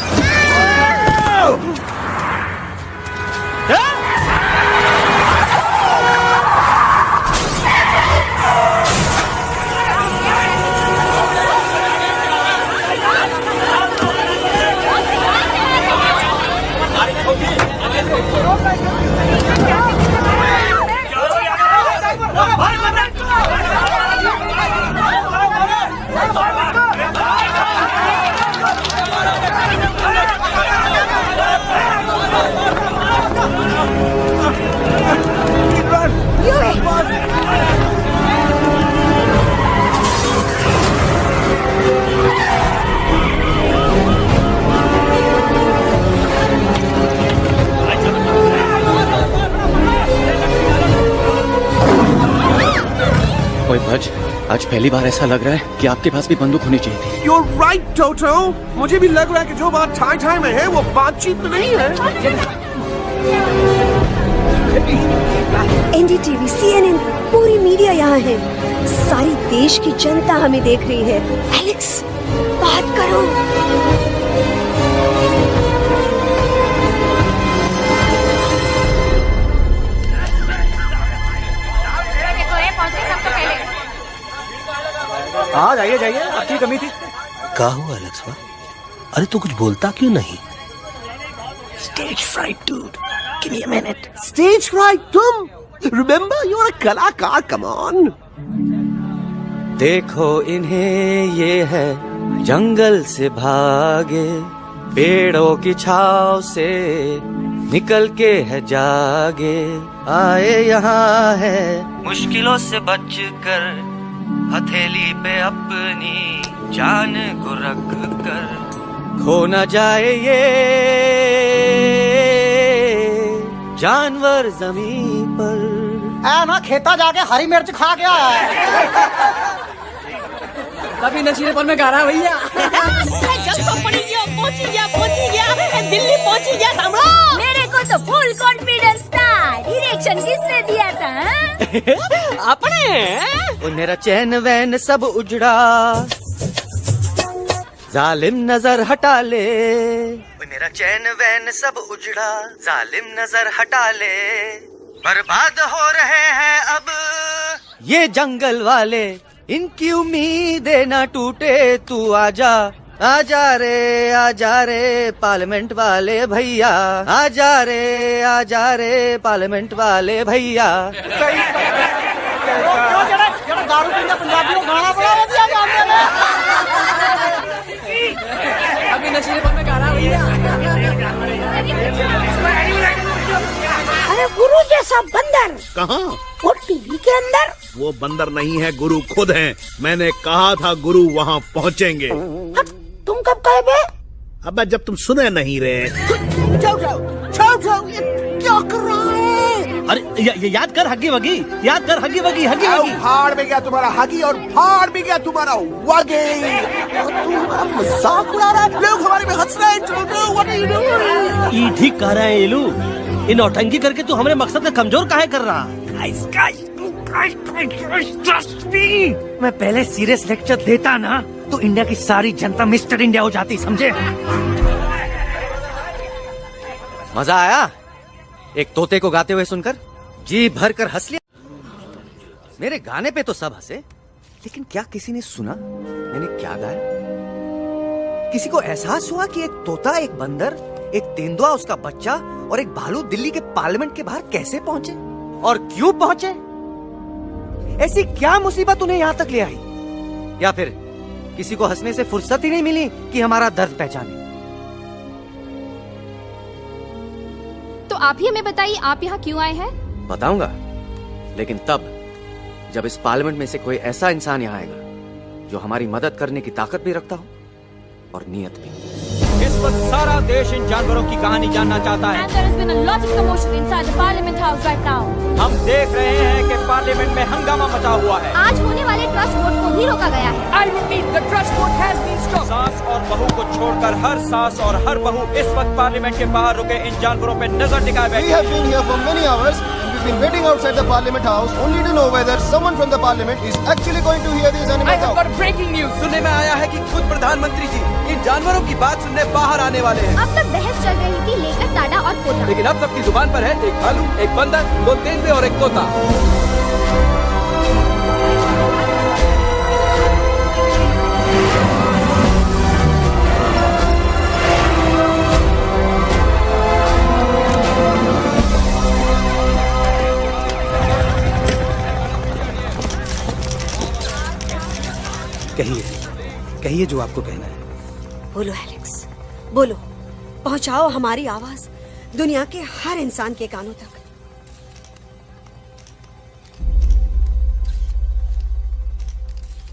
ओए भज, आज पहली बार ऐसा लग रहा है कि आपके पास भी बंदूक होनी चाहिए थी। You're right, Toto. मुझे भी लग रहा है कि जो बात ठाई में है वो बातचीत में नहीं है। NDTV, CNN, पूरी मीडिया यहाँ है। सारी देश की जनता हमें देख रही है। एलेक्स, बात करो। हाँ जाइए, आपकी कमी थी। क्या हुआ एलेक्स? अरे तू कुछ बोलता क्यों नहीं? Stage fright, dude. Give me a minute. Stage fright, तुम? Remember, you're a कलाकार. Come on. देखो इन्हें, ये है जंगल से भागे, पेड़ों की छाव से निकल के है जागे, आए यहाँ है मुश्किलों से बचकर, हथेली पे अपनी जान को रख कर, खो न जाए ये जानवर जमीन पर। ना खेता जाके हरी मिर्च खा गया है। कभी नशीलेपन में गा रहा है भैया। पहुंची गया, दिल्ली पहुंची गया सामने। मेरे को तो फुल कॉन्फिडेंस था। डायरेक्शन किसने दिया था? अपने। मेरा चैन वैन सब उजड़ा, जालिम नजर हटा ले। मेरा चैन वैन सब उजड़ा, जालिम नजर हटा ले। बर्बाद हो रहे हैं अब ये जंगल वाले, इनकी उम्मीदें ना टूटे, तू आजा आजा रे पार्लियामेंट वाले भैया, आजा रे पार्लियामेंट वाले भैया। दारू पीने पंजाबी को गाना बना दिया। अभी नशीलेपन में गा रहा है भैया। अरे गुरु जैसा बंदर कहाँ? वो टीवी के अंदर। वो बंदर नहीं है, गुरु खुद हैं। मैंने कहा था गुरु वहाँ पहुँचेंगे। तुम कब कहे बे? अब जब तुम सुने नहीं रहे। क्या कर रहा है? अरे याद कर हगी वगी, याद कर हगी वगी। भाड़ में गया तुम्हारा हगी और भाड़ में गया तुम्हारा वगे। तुम मजाक उड़ा रहा है, लोग हमारे में हंस रहे हैं। ये ठीक कह रहा है एलू, ये नौटंकी करके तू हमारे मकसद का कमजोर काहे कर रहा? मैं पहले सीरियस लेक्चर देता ना तो इंडिया की सारी जनता मिस्टर इंडिया हो जाती, समझे? मजा आया एक तोते को गाते हुए सुनकर? जी भर कर हंस लिया। मेरे गाने पे तो सब हंसे, लेकिन क्या किसी ने सुना मैंने क्या गाया? किसी को एहसास हुआ कि एक तोता, एक बंदर, एक तेंदुआ, उसका बच्चा और एक भालू दिल्ली के पार्लियामेंट के बाहर कैसे पहुंचे और क्यों पहुंचे? ऐसी क्या मुसीबत उन्हें यहाँ तक ले आई? या फिर किसी को हंसने से फुर्सत ही नहीं मिली कि हमारा दर्द पहचाने? तो आप ही हमें बताइए, आप यहाँ क्यों आए हैं? बताऊंगा, लेकिन तब जब इस पार्लियामेंट में से कोई ऐसा इंसान यहाँ आएगा जो हमारी मदद करने की ताकत भी रखता हो और नीयत भी। इस वक्त सारा देश इन जानवरों की कहानी जानना चाहता है। And there has been a lot of commotion inside the Parliament House right now. हम देख रहे हैं कि पार्लियामेंट में हंगामा मचा हुआ है। आज होने वाले ट्रस्ट वोट को भी रोका गया है। I repeat, the trust vote has been stopped. सास और बहू को छोड़कर हर सास और हर बहू इस वक्त पार्लियामेंट के बाहर रुके इन जानवरों पे नजर टिकाए बैठे। We have been here for many hours. We've been waiting outside the Parliament House only to know whether someone from the Parliament is actually going to hear these animals out. I have got breaking news. सुनने में आया है कि खुद प्रधानमंत्री जी इन जानवरों की बात सुनने बाहर आने वाले हैं। अब तक बहस चल रही थी लेकर टाडा और पोता, लेकिन अब सबकी जुबान पर है एक भालू, एक बंदर, 2 तेंदुए और एक तोता। कहिए जो आपको कहना है। बोलो एलेक्स, बोलो, पहुंचाओ हमारी आवाज दुनिया के हर इंसान के कानों तक।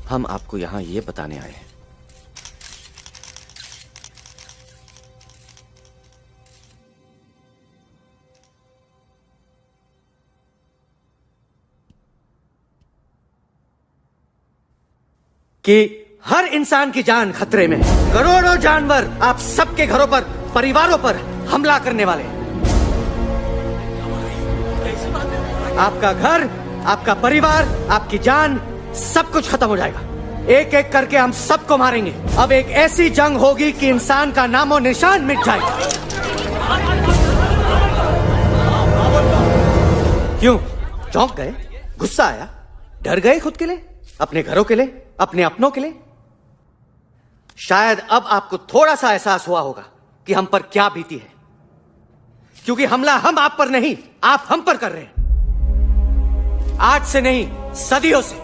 हम आपको यहां ये बताने आए हैं कि हर इंसान की जान खतरे में है। करोड़ों जानवर आप सबके घरों पर, परिवारों पर हमला करने वाले हैं। आपका घर, आपका परिवार, आपकी जान, सब कुछ खत्म हो जाएगा। एक एक करके हम सबको मारेंगे। अब एक ऐसी जंग होगी कि इंसान का नामो निशान मिट जाएगा। क्यों चौंक गए? गुस्सा आया? डर गए खुद के लिए, अपने घरों के लिए, अपने अपनों के लिए? शायद अब आपको थोड़ा सा एहसास हुआ होगा कि हम पर क्या बीती है, क्योंकि हमला हम आप पर नहीं, आप हम पर कर रहे हैं। आज से नहीं, सदियों से,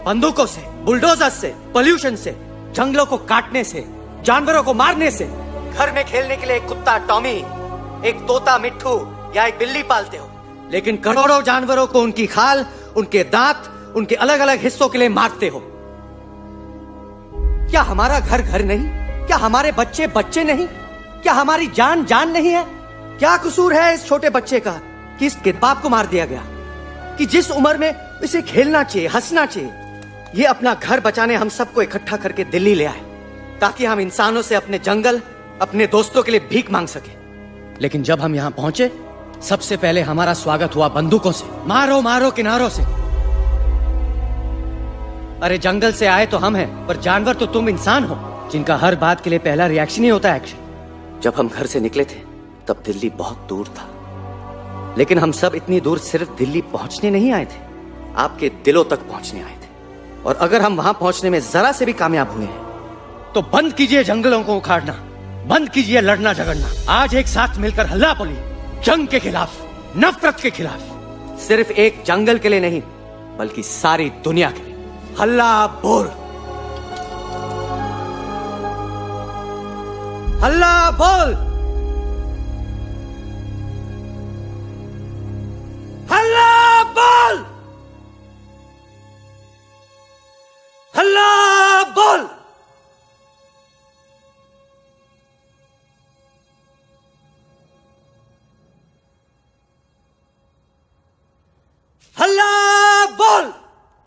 बंदूकों से, बुलडोजर से, पोल्यूशन से, जंगलों को काटने से, जानवरों को मारने से। घर में खेलने के लिए एक कुत्ता टॉमी, एक तोता मिट्ठू या एक बिल्ली पालते हो, लेकिन करोड़ों जानवरों को उनकी खाल, उनके दांत, उनके अलग अलग हिस्सों के लिए मारते हो। क्या हमारा घर घर नहीं? क्या हमारे बच्चे बच्चे नहीं? क्या हमारी जान जान नहीं है? क्या कसूर है इस छोटे बच्चे का कि इसके बाप को मार दिया गया, कि जिस उम्र में इसे खेलना चाहिए, हंसना चाहिए? ये अपना घर बचाने हम सबको इकट्ठा करके दिल्ली ले आए ताकि हम इंसानों से अपने जंगल, अपने दोस्तों के लिए भीख मांग सके। लेकिन जब हम यहां पहुंचे, सबसे पहले हमारा स्वागत हुआ बंदूकों से। मारो मारो किनारों से। अरे जंगल से आए तो हम हैं, पर जानवर तो तुम इंसान हो, जिनका हर बात के लिए पहला रिएक्शन ही होता है एक्शन। जब हम घर से निकले थे तब दिल्ली बहुत दूर था, लेकिन हम सब इतनी दूर सिर्फ दिल्ली पहुंचने नहीं आए थे, आपके दिलों तक पहुंचने आए थे। और अगर हम वहां पहुंचने में जरा से भी कामयाब हुए हैं तो बंद कीजिए जंगलों को उखाड़ना, बंद कीजिए लड़ना झगड़ना। आज एक साथ मिलकर हल्ला बोलिए, जंग के खिलाफ, नफरत के खिलाफ। सिर्फ एक जंगल के लिए नहीं, बल्कि सारी दुनिया के लिए। हल्ला बोल, हल्ला बोल, हल्ला बोल, हल्ला बोल। हल्ला बोल,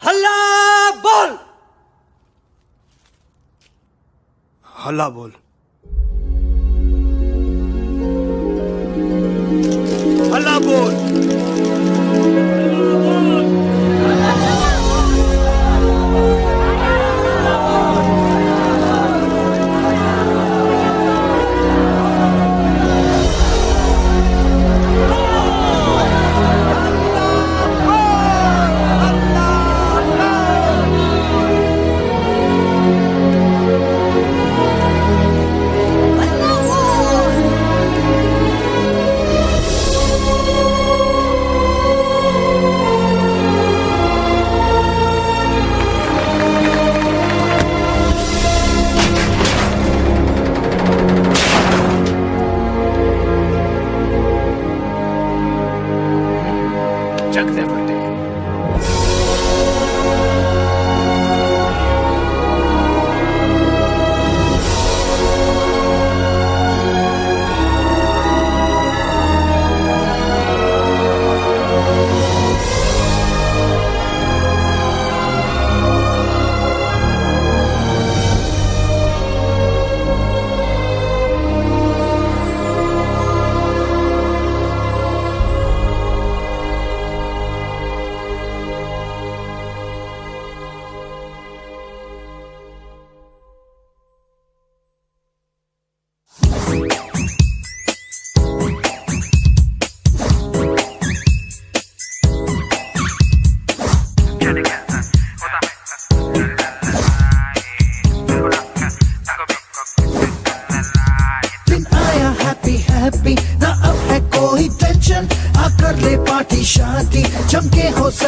हल्ला बोल, हल्ला बोल, हल्ला बोल।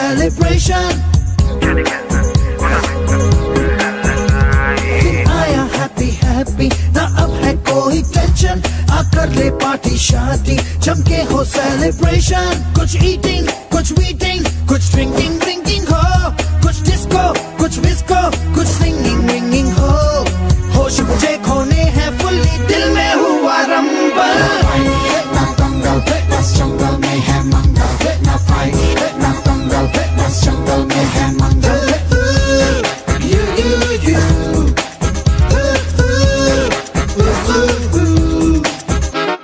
सेलिब्रेशन। आया हैप्पी हैप्पी, ना अब है कोई टेंशन, आकर ले पार्टी शादी, जमके हो सेलिब्रेशन। कुछ ईटिंग, कुछ वीटिंग, कुछ ड्रिंकिंग ड्रिंकिंग हो, कुछ डिस्को, कुछ विस्को, कुछ सिंगिंग विंगिंग हो। होश मुझे खोने हैं फुल्ली, दिल में हुआ रंबल। जंगल में है मंगल, ना फाइट ना दंगल, बस जंगल में है मंगल।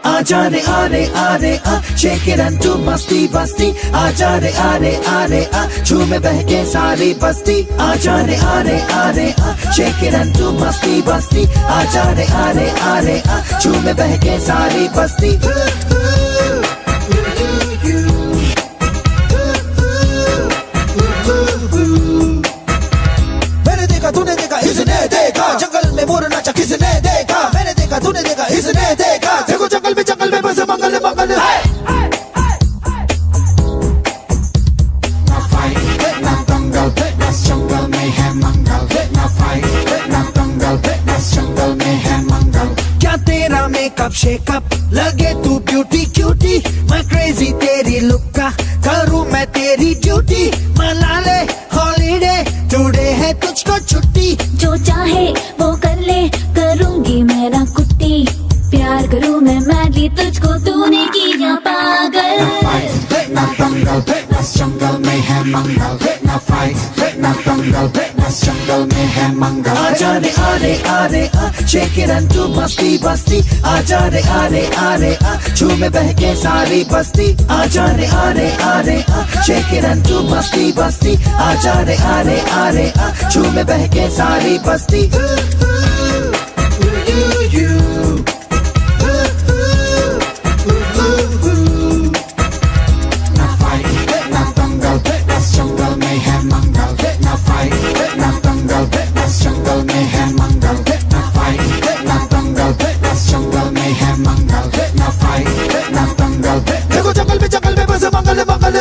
आजा रे आरे आरे आ, शेक इट एंड डू मस्ती बस्ती। आजा रे आरे आरे आ, झूमे बहके सारी बस्ती। आजा रे आरे आरे आ, शेक इट एंड डू मस्ती बस्ती। आजा रे आरे आरे आ, झूमे बहके सारी बस्ती। मैंने देखा तूने देखा इसने देखा, जंगल में मोर नाचा किसने देखा। मैंने देखा तूने देखा इसने देखा, देखो जंगल में बस मंगल मंगल। ना फाइट ना दंगल, बस जंगल में है मंगल। ना फाइट ना दंगल, बस जंगल में है मंगल। क्या तेरा मेकअप शेकअप लगे तू ब्यूटी क्यूटी, मैं क्रेजी तेरी लुक का करूँ मैं तेरी ड्यूटी। मना ले हॉलीडे, टुडे है तुझको छुट्टी। जो चाहे वो कर ले, करूँगी मेरा कुट्टी। प्यार करूँ मैं मैडली तुझको, तूने किया पागल। ना दंगल, बस जंगल में है मंगल। ना फाइट ना दंगल, बस जंगल में है मंगल। आजा रे आरे आरे आ, शेक इट एंड डू मस्ती बस्ती। आजा रे आरे आरे आ, झूमे बहके सारी बस्ती। आजा रे आरे आरे आ, शेक इट एंड डू मस्ती बस्ती। आजा रे आरे आरे आ, झूमे बहके सारी बस्ती। देखो जंगल में बस मंगल मंगल।